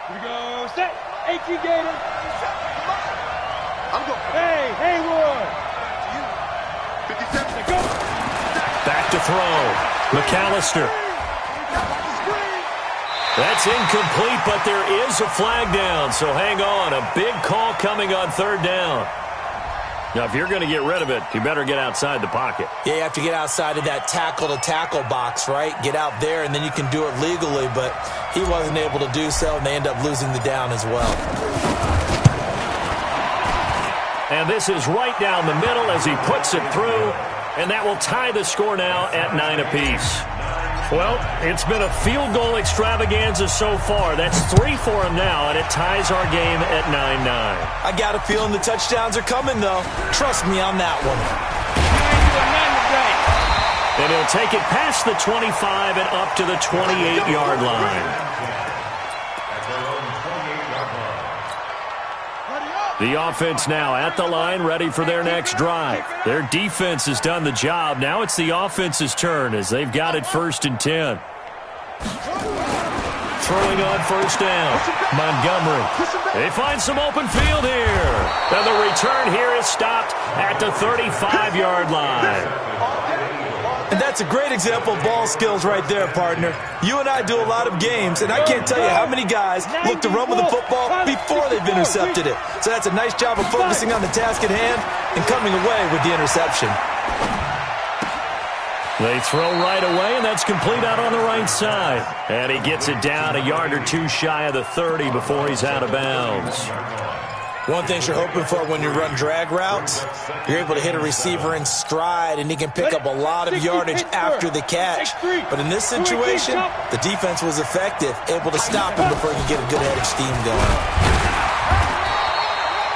we go. Set. 18 Gator. I'm going. Hey, Haywood. 57. Go. Back to throw. McAllister. That's incomplete, but there is a flag down, so hang on. A big call coming on 3rd down. Now, if you're going to get rid of it, you better get outside the pocket. Yeah, you have to get outside of that tackle-to-tackle box, right? Get out there, and then you can do it legally, but he wasn't able to do so, and they end up losing the down as well. And this is right down the middle as he puts it through, and that will tie the score now at 9 apiece. Well, it's been a field goal extravaganza so far. That's 3 for him now, and it ties our game at 9-9. I got a feeling the touchdowns are coming, though. Trust me on that one. And he'll take it past the 25 and up to the 28-yard line. The offense now at the line, ready for their next drive. Their defense has done the job. Now it's the offense's turn as they've got it 1st and 10. Throwing on 1st down. Montgomery. They find some open field here. And the return here is stopped at the 35-yard line. And that's a great example of ball skills right there, partner. You and I do a lot of games, and I can't tell you how many guys look to run with the football before they've intercepted it. So that's a nice job of focusing on the task at hand and coming away with the interception. They throw right away, and that's complete out on the right side. And he gets it down a yard or two shy of the 30 before he's out of bounds. One thing you're hoping for when you run drag routes, you're able to hit a receiver in stride, and he can pick up a lot of yardage after the catch. But in this situation, the defense was effective, able to stop him before he could get a good head of steam going.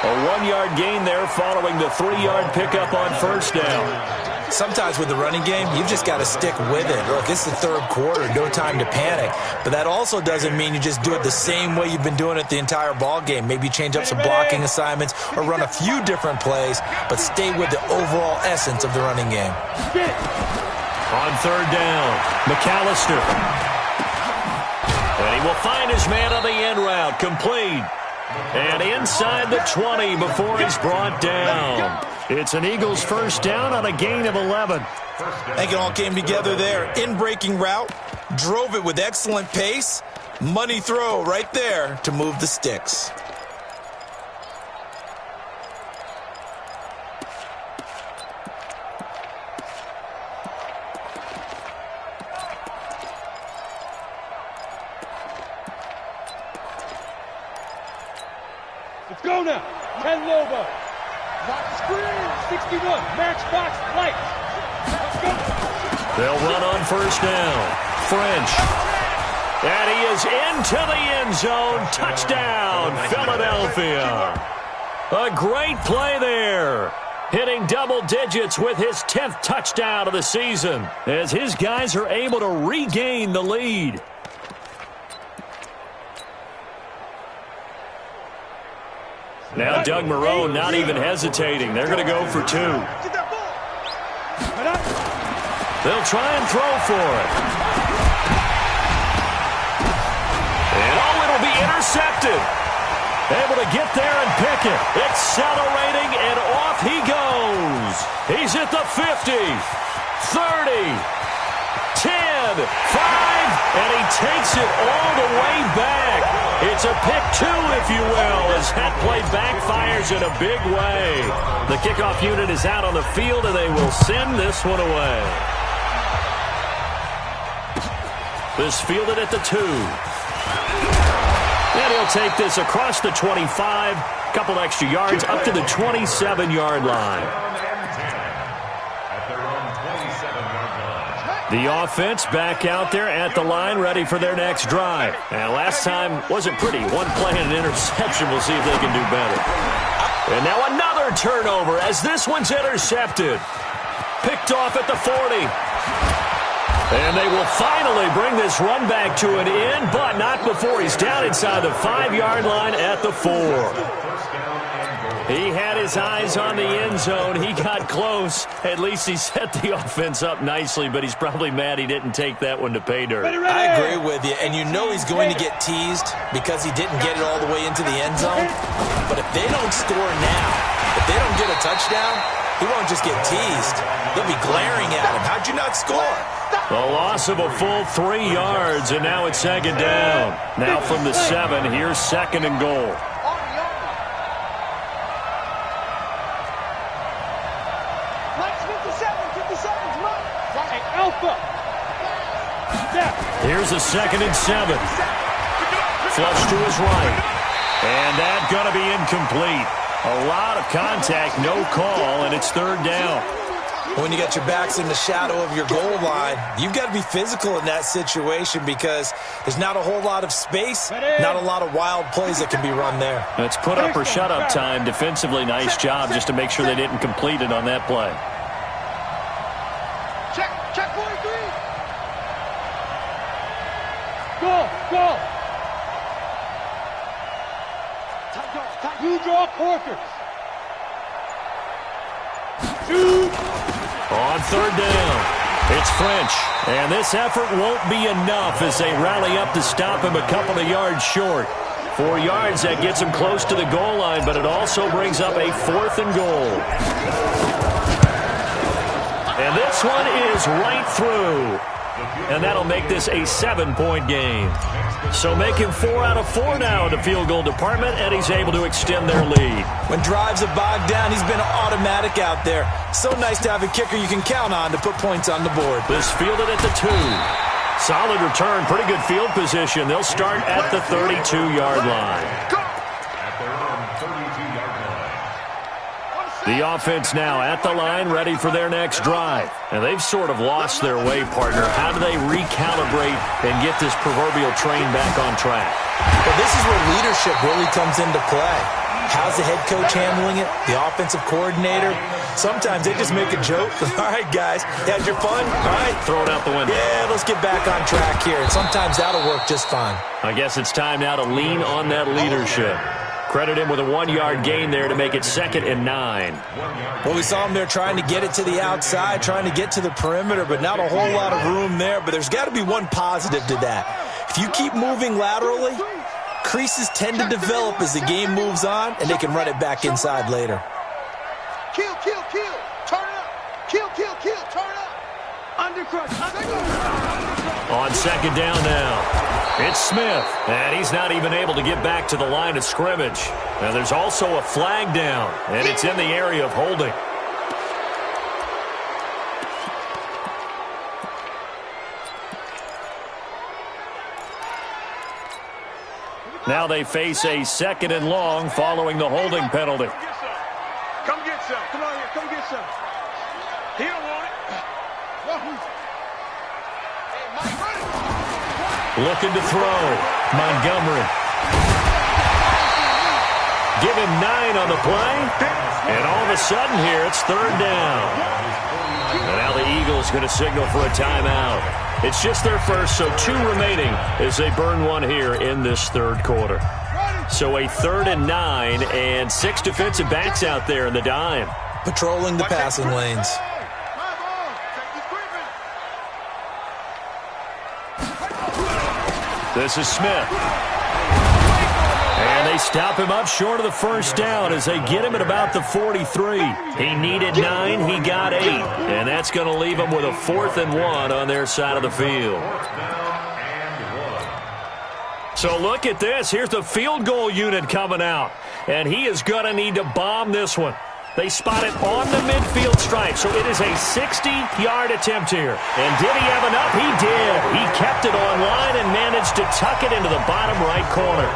A 1-yard gain there following the 3-yard pickup on 1st down. Sometimes with the running game, you've just got to stick with it. Look, it's the 3rd quarter, no time to panic. But that also doesn't mean you just do it the same way you've been doing it the entire ball game. Maybe change up some blocking assignments or run a few different plays, but stay with the overall essence of the running game. On 3rd down, McAllister. And he will find his man on the end route, complete. And inside the 20 before he's brought down. It's an Eagles 1st down on a gain of 11. I think it all came together there. In-breaking route, drove it with excellent pace. Money throw right there to move the sticks. Let's go now. 10 Lobo. Box screen. 61. Matchbox lights. Let's go. They'll run on first down. French. And he is into the end zone. Touchdown, Philadelphia. A great play there. Hitting double digits with his 10th touchdown of the season as his guys are able to regain the lead. Now Doug Marrone not even hesitating. They're going to go for 2. They'll try and throw for it. And it'll be intercepted. Able to get there and pick it. Accelerating, and off he goes. He's at the 50, 30, 10, 5, and he takes it all the way back. It's a pick 2, if you will, as that play backfires in a big way. The kickoff unit is out on the field, and they will send this one away. This fielded at the 2. And he'll take this across the 25, couple extra yards, up to the 27-yard line. The offense back out there at the line, ready for their next drive. And last time wasn't pretty. One play and an interception. We'll see if they can do better. And now another turnover as this one's intercepted. Picked off at the 40. And they will finally bring this run back to an end, but not before he's down inside the 5-yard line at the 4. He had his eyes on the end zone. He got close. At least he set the offense up nicely, but he's probably mad he didn't take that one to pay dirt. I agree with you, and you know he's going to get teased because he didn't get it all the way into the end zone. But if they don't score now, if they don't get a touchdown, he won't just get teased. They'll be glaring at him. How'd you not score? A loss of a full 3 yards, and now it's second down. Now from the 7, here's second and goal. Here's a second and 7. Flush to his right. And that's going to be incomplete. A lot of contact, no call, and it's third down. When you got your backs in the shadow of your goal line, you've got to be physical in that situation because there's not a whole lot of space, not a lot of wild plays that can be run there. It's put up or shut up time. Defensively, nice job just to make sure they didn't complete it on that play. Check 43. Go. You draw quarters. Shoot. On third down, it's French. And this effort won't be enough as they rally up to stop him a couple of yards short. 4 yards, that gets him close to the goal line, but it also brings up a 4th and goal. And this one is right through. And that'll make this a 7-point game. So making 4 out of 4 now in the field goal department, and he's able to extend their lead. When drives are bogged down, he's been automatic out there. So nice to have a kicker you can count on to put points on the board. This fielded at the 2. Solid return, pretty good field position. They'll start at the 32-yard line. The offense now at the line, ready for their next drive. And they've sort of lost their way, partner. How do they recalibrate and get this proverbial train back on track? Well, this is where leadership really comes into play. How's the head coach handling it? The offensive coordinator? Sometimes they just make a joke. All right, guys, you had your fun? All right. Throw it out the window. Yeah, let's get back on track here. And sometimes that'll work just fine. I guess it's time now to lean on that leadership. Credit him with a 1-yard gain there to make it 2nd and 9. Well, we saw him there trying to get it to the outside, trying to get to the perimeter, but not a whole lot of room there. But there's got to be one positive to that. If you keep moving laterally, creases tend to develop as the game moves on, and they can run it back inside later. Kill. Turn it up. Kill. Turn it up. Undercrush. On second down now. It's Smith, and he's not even able to get back to the line of scrimmage. Now there's also a flag down, and it's in the area of holding. Now they face a 2nd and long following the holding penalty. Come get some. Come on here. Come get some. He don't want it. Looking to throw. Montgomery. Give him 9 on the play. And all of a sudden here, it's 3rd down. And now the Eagles going to signal for a timeout. It's just their first, so 2 remaining as they burn one here in this 3rd quarter. So a 3rd and 9 and 6 defensive backs out there in the dime. Patrolling the passing lanes. This is Smith. And they stop him up short of the 1st down as they get him at about the 43. He needed 9, he got 8. And that's going to leave him with a 4th and 1 on their side of the field. So look at this. Here's the field goal unit coming out. And he is going to need to bomb this one. They spot it on the midfield stripe, so it is a 60-yard attempt here. And did he have enough? He did. He kept it on line and managed to tuck it into the bottom right corner.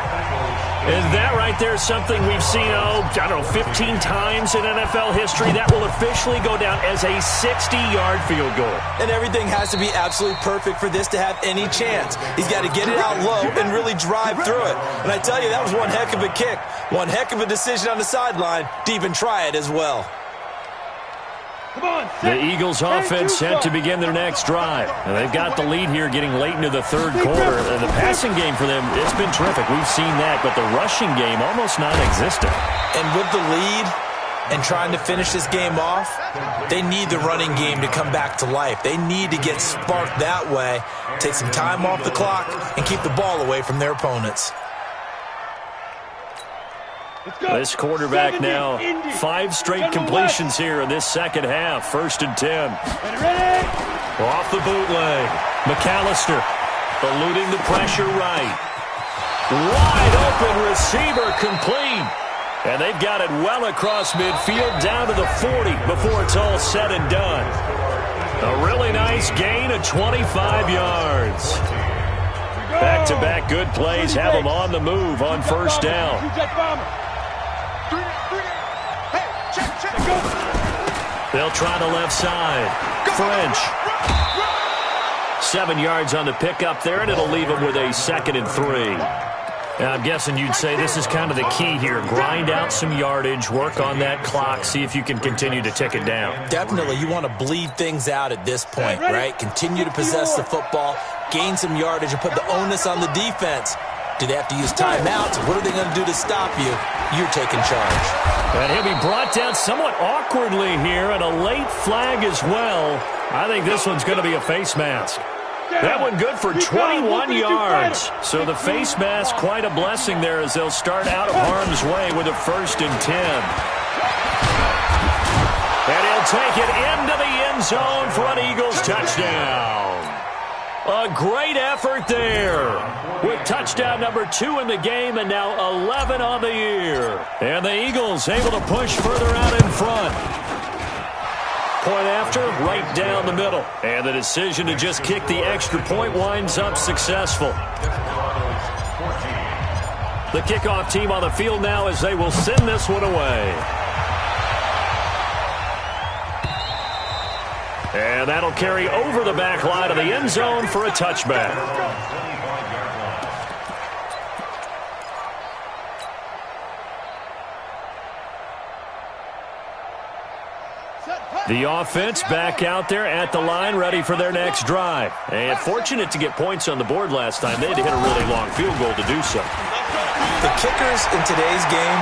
And that right there is something we've seen, 15 times in NFL history. That will officially go down as a 60-yard field goal. And everything has to be absolutely perfect for this to have any chance. He's got to get it out low and really drive through it. And I tell you, that was one heck of a kick. One heck of a decision on the sideline to even try it as well. The Eagles offense set to begin their next drive. And they've got the lead here getting late into the 3rd quarter. And the passing game for them, it's been terrific. We've seen that. But the rushing game, almost non-existent. And with the lead and trying to finish this game off, they need the running game to come back to life. They need to get sparked that way, take some time off the clock, and keep the ball away from their opponents. This quarterback now, 5 straight completions here in this 2nd half. 1st and 10. Off the bootleg. McAllister eluding the pressure right. Wide open receiver complete. And they've got it well across midfield down to the 40 before it's all said and done. A really nice gain of 25 yards. Back-to-back good plays have them on the move on 1st down. They'll try the left side. French. 7 yards on the pickup there, and it'll leave them with a 2nd and 3. Now, I'm guessing you'd say this is kind of the key here. Grind out some yardage, work on that clock, see if you can continue to tick it down. Definitely, you want to bleed things out at this point, right? Continue to possess the football, gain some yardage, and put the onus on the defense. Do they have to use timeouts? What are they going to do to stop you? You're taking charge. And he'll be brought down somewhat awkwardly here, and a late flag as well. I think this one's going to be a face mask. That one good for 21 yards. So the face mask, quite a blessing there as they'll start out of harm's way with a 1st and 10. And he'll take it into the end zone for an Eagles touchdown. A great effort there with touchdown number 2 in the game and now 11 on the year. And the Eagles able to push further out in front. Point after, right down the middle. And the decision to just kick the extra point winds up successful. The kickoff team on the field now as they will send this one away. And that'll carry over the back line of the end zone for a touchback. The offense back out there at the line, ready for their next drive. And fortunate to get points on the board last time. They had to hit a really long field goal to do so. The kickers in today's game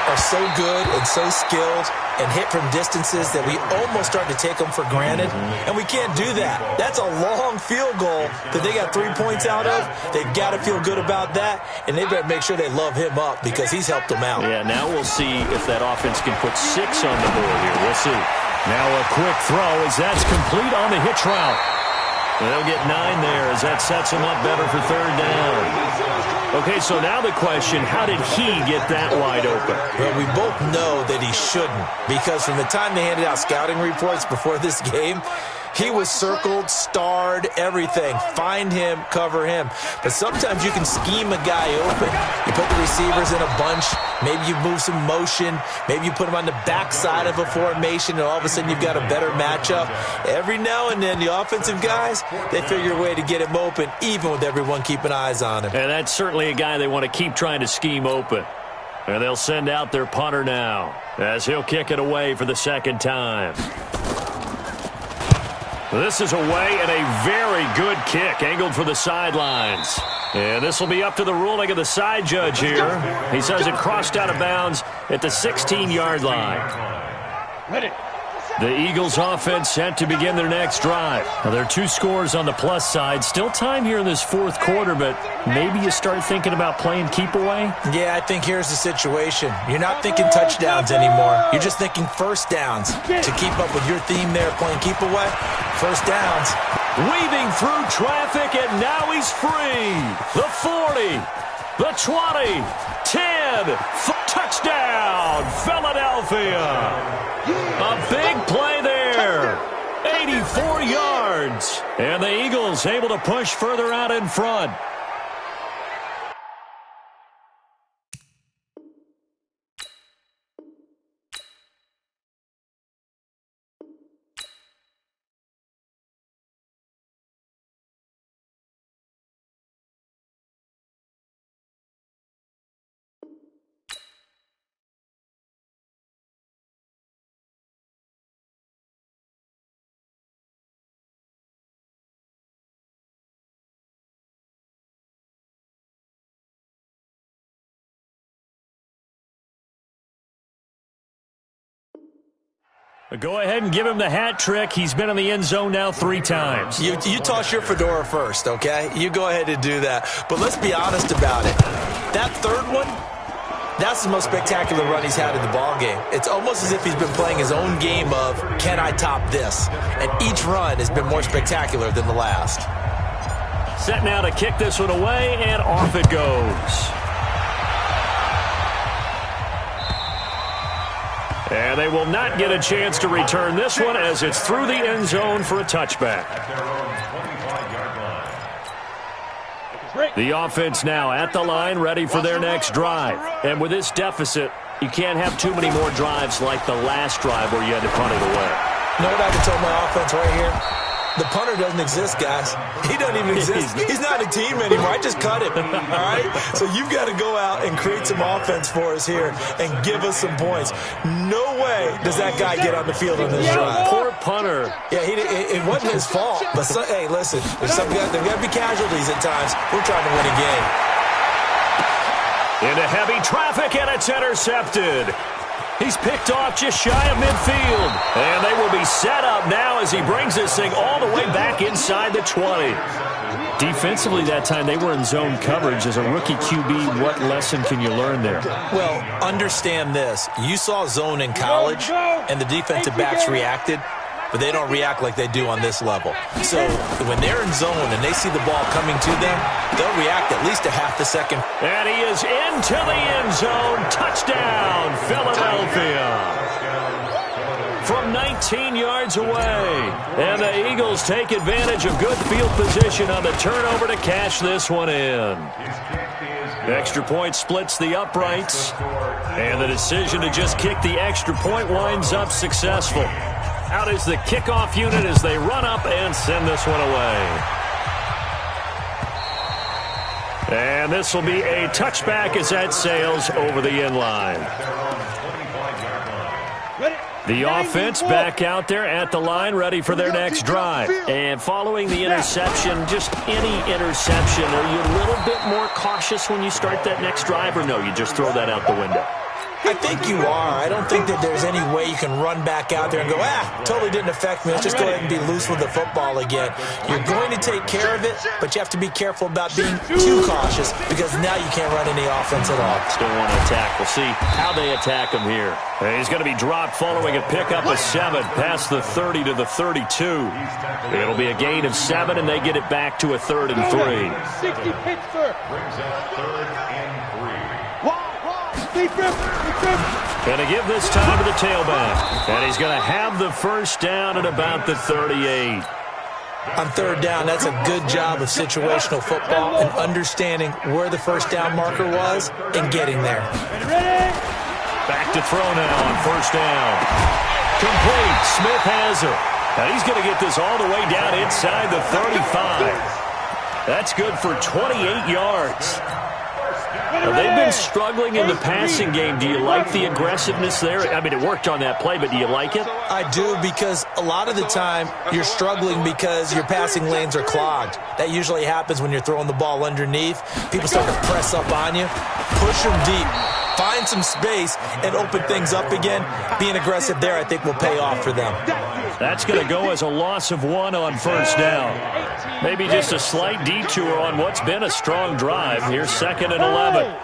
are so good and so skilled and hit from distances that we almost start to take them for granted, and we can't do that. That's a long field goal that they got 3 points out of. They've got to feel good about that, and they better make sure they love him up because he's helped them out. Yeah, now we'll see if that offense can put 6 on the board here. We'll see. Now a quick throw as that's complete on the hitch route. They'll get 9 there as that sets them up better for 3rd down. Okay, so now the question, how did he get that wide open? Well, we both know that he shouldn't, because from the time they handed out scouting reports before this game, He was circled, starred, everything. Find him, cover him. But sometimes you can scheme a guy open. You put the receivers in a bunch. Maybe you move some motion. Maybe you put him on the backside of a formation, and all of a sudden you've got a better matchup. Every now and then, the offensive guys, they figure a way to get him open, even with everyone keeping eyes on him. And that's certainly a guy they want to keep trying to scheme open. And they'll send out their punter now, as he'll kick it away for the second time. This is away, and a very good kick, angled for the sidelines. And this will be up to the ruling of the side judge here. He says it crossed out of bounds at the 16-yard line. Ready. The Eagles offense set to begin their next drive. Now, there are 2 scores on the plus side. Still time here in this fourth quarter, but maybe you start thinking about playing keep away? Yeah, I think here's the situation. You're not thinking touchdowns anymore. You're just thinking first downs. To keep up with your theme there, playing keep away, first downs. Weaving through traffic, and now he's free. The 40, the 20, 10, touchdown, Philadelphia. A big play there. 84 yards. And the Eagles able to push further out in front. Go ahead and give him the hat trick. He's been in the end zone now 3 times. You toss your fedora first, okay? You go ahead and do that. But let's be honest about it. That third one, that's the most spectacular run he's had in the ballgame. It's almost as if he's been playing his own game of, can I top this? And each run has been more spectacular than the last. Set now to kick this one away, and off it goes. And they will not get a chance to return this one as it's through the end zone for a touchback. The offense now at the line, ready for their next drive. And with this deficit, you can't have too many more drives like the last drive where you had to punt it away. You know what I can tell my offense right here? The punter doesn't exist, guys. He doesn't even exist. He's not a team anymore. I just cut him, all right? So you've got to go out and create some offense for us here and give us some points. No way does that guy get on the field on this drive. Poor punter. Yeah, it wasn't his fault. But, hey, listen, there's got to be casualties at times. We're trying to win a game. Into heavy traffic, and it's intercepted. He's picked off just shy of midfield. And they will be set up now as he brings this thing all the way back inside the 20. Defensively that time, they were in zone coverage. As a rookie QB, what lesson can you learn there? Well, understand this. You saw zone in college, and the defensive backs reacted, but they don't react like they do on this level. So when they're in zone and they see the ball coming to them, they'll react at least a half a second. And he is into the end zone. Touchdown, Philadelphia. From 19 yards away. And the Eagles take advantage of good field position on the turnover to cash this one in. Extra point splits the uprights. And the decision to just kick the extra point winds up successful. Out is the kickoff unit as they run up and send this one away. And this will be a touchback as that sails over the end line. The offense back out there at the line, ready for their next drive. And following the interception, just any interception, are you a little bit more cautious when you start that next drive, or no, you just throw that out the window? I think you are. I don't think that there's any way you can run back out there and go, totally didn't affect me. Let's just go ahead and be loose with the football again. You're going to take care of it, but you have to be careful about being too cautious because now you can't run any offense at all. Still want to attack. We'll see how they attack him here. And he's going to be dropped following a pickup of 7 past the 30 to the 32. It'll be a gain of 7, and they get it back to a 3rd and 3. 60 Pittsburgh. Brings up 3rd and 3. Going to give this time to the tailback. And he's going to have the first down at about the 38. On third down, that's a good job of situational football and understanding where the first down marker was and getting there. Back to throw now on first down. Complete. Smith has her. Now he's going to get this all the way down inside the 35. That's good for 28 yards. Now, they've been struggling in the passing game. Do you like the aggressiveness there? I mean, it worked on that play, but do you like it? I do, because a lot of the time you're struggling because your passing lanes are clogged. That usually happens when you're throwing the ball underneath. People start to press up on you. Push them deep. Find some space and open things up again. Being aggressive there, I think, will pay off for them. That's going to go as a loss of 1 on first down. Maybe just a slight detour on what's been a strong drive. Here's 2nd and 11.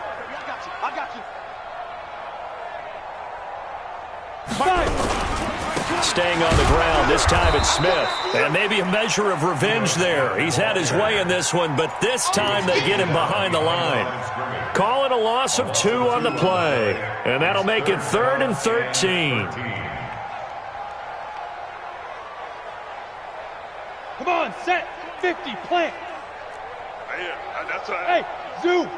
Staying on the ground, this time it's Smith. And maybe a measure of revenge there. He's had his way in this one, but this time they get him behind the line. Call it a loss of 2 on the play. And that'll make it 3rd and 13. Come on, set, 50, plant. Hey, zoom.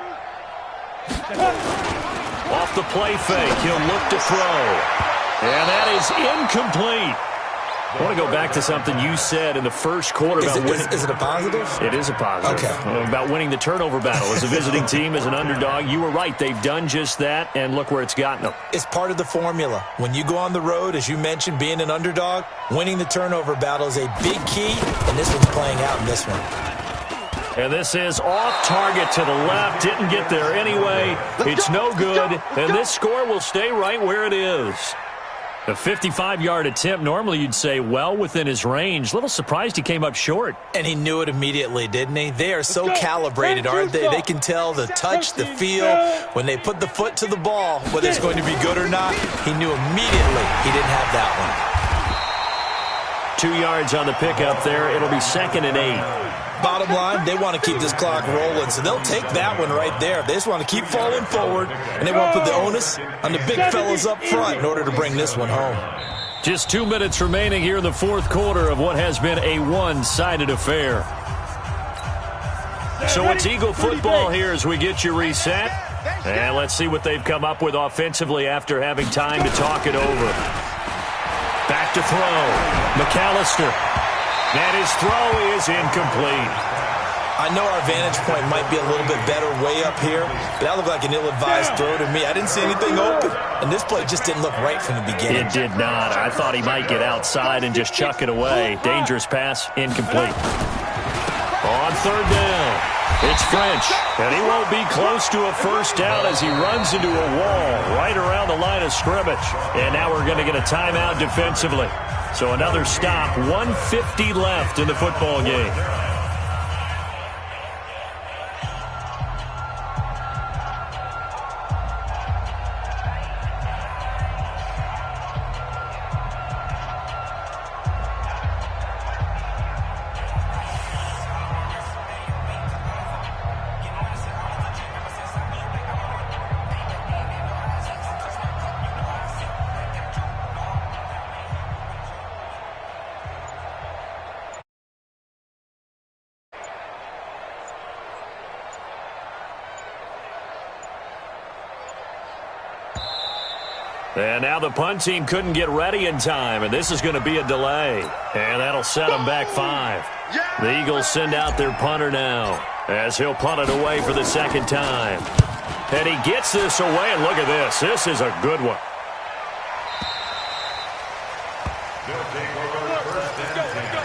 Off the play fake, he'll look to throw. And that is incomplete. I want to go back to something you said in the first quarter about winning. Is it a positive? It is a positive. Okay. About winning the turnover battle as a visiting team, as an underdog. You were right. They've done just that, and look where it's gotten them. It's part of the formula. When you go on the road, as you mentioned, being an underdog, winning the turnover battle is a big key, and this one's playing out in this one. And this is off target to the left. Didn't get there anyway. It's no good, and this score will stay right where it is. A 55-yard attempt, normally you'd say well within his range. Little surprised he came up short. And he knew it immediately, didn't he? They are so calibrated, aren't they? They can tell the touch, the feel. When they put the foot to the ball, whether it's going to be good or not, he knew immediately he didn't have that one. 2 yards on the pickup there. It'll be 2nd and 8. Bottom line, they want to keep this clock rolling, so they'll take that one right there. They just want to keep falling forward, and they want to put the onus on the big fellas up front in order to bring this one home. Just 2 minutes remaining here in the fourth quarter of what has been a one-sided affair. So it's Eagle football here as we get you reset. And let's see what they've come up with offensively after having time to talk it over. Back to throw. McAllister. And his throw is incomplete. I know our vantage point might be a little bit better way up here, but that looked like an ill-advised throw to me. I didn't see anything open, and this play just didn't look right from the beginning. It did not. I thought he might get outside and just chuck it away. Dangerous pass, incomplete. On third down, it's French, and he won't be close to a first down as he runs into a wall right around the line of scrimmage. And now we're going to get a timeout defensively. So another stop, 1:50 left in the football game. And now the punt team couldn't get ready in time, and this is going to be a delay. And that'll set them back 5. The Eagles send out their punter now as he'll punt it away for the second time. And he gets this away, and look at this. This is a good one. They'll take over first and 10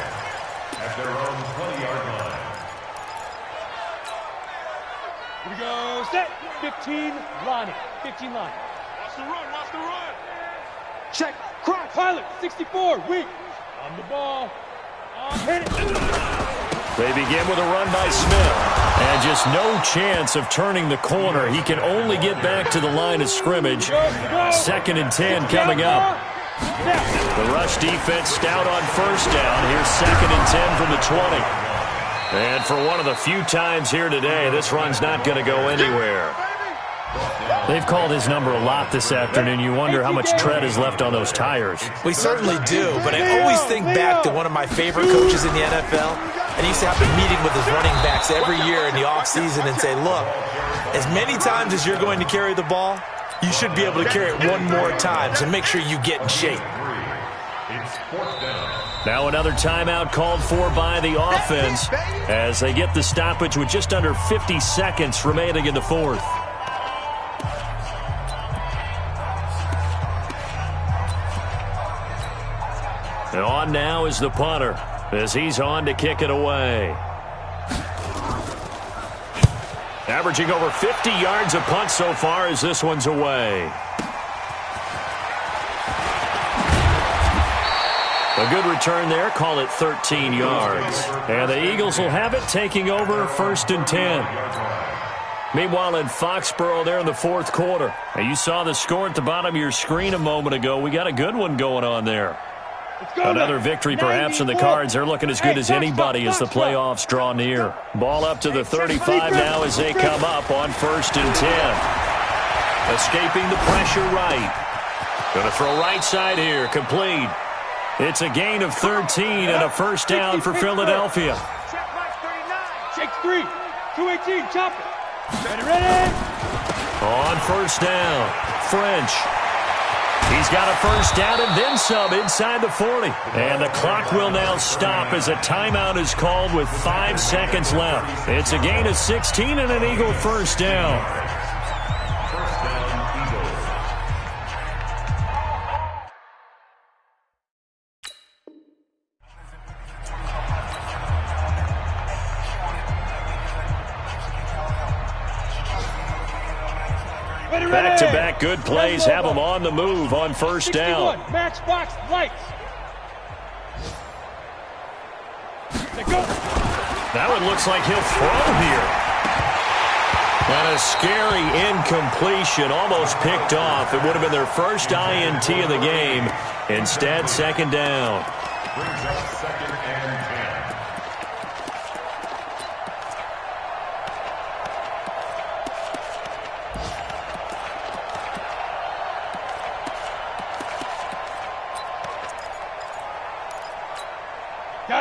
at their own 20-yard line. Here we go, set, 15, line, 15 line. Watch the run. Check, crack, pilot, 64, weak. On the ball. Hit it. They begin with a run by Smith. And just no chance of turning the corner. He can only get back to the line of scrimmage. 2nd and 10 coming up. The rush defense stout on first down. Here's 2nd and 10 from the 20. And for one of the few times here today, this run's not going to go anywhere. They've called his number a lot this afternoon. You wonder how much tread is left on those tires. We certainly do, but I always think back to one of my favorite coaches in the NFL, and he used to have a meeting with his running backs every year in the offseason and say, look, as many times as you're going to carry the ball, you should be able to carry it one more time, so make sure you get in shape. Now another timeout called for by the offense as they get the stoppage with just under 50 seconds remaining in the fourth. And on now is the punter as he's on to kick it away. Averaging over 50 yards a punt so far as this one's away. A good return there. Call it 13 yards. And the Eagles will have it, taking over 1st and 10. Meanwhile, in Foxborough there in the fourth quarter. Now, you saw the score at the bottom of your screen a moment ago. We got a good one going on there. Another victory perhaps in the cards. They're looking as good as anybody as the playoffs draw near. Ball up to the 35 now as they come up on 1st and 10. Escaping the pressure right. Going to throw right side here. Complete. It's a gain of 13 and a first down for Philadelphia. Shake 3. 218. Chop it. Ready. On first down, French. He's got a first down and then some inside the 40. And the clock will now stop as a timeout is called with 5 seconds left. It's a gain of 16 and an Eagle first down. Back-to-back good plays have them on the move on first down. Matchbox lights. That one looks like he'll throw here. And a scary incompletion, almost picked off. It would have been their first INT of the game. Instead, second down. Brings up 2nd and 10.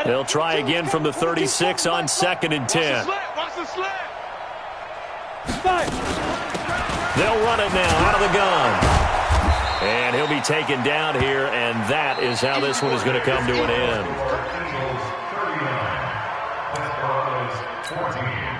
They'll try again from the 36 on 2nd and 10. Watch the slant. They'll run it now out of the gun. And he'll be taken down here, and that is how this one is going to come to an end. Eagles 39, Desperados 14.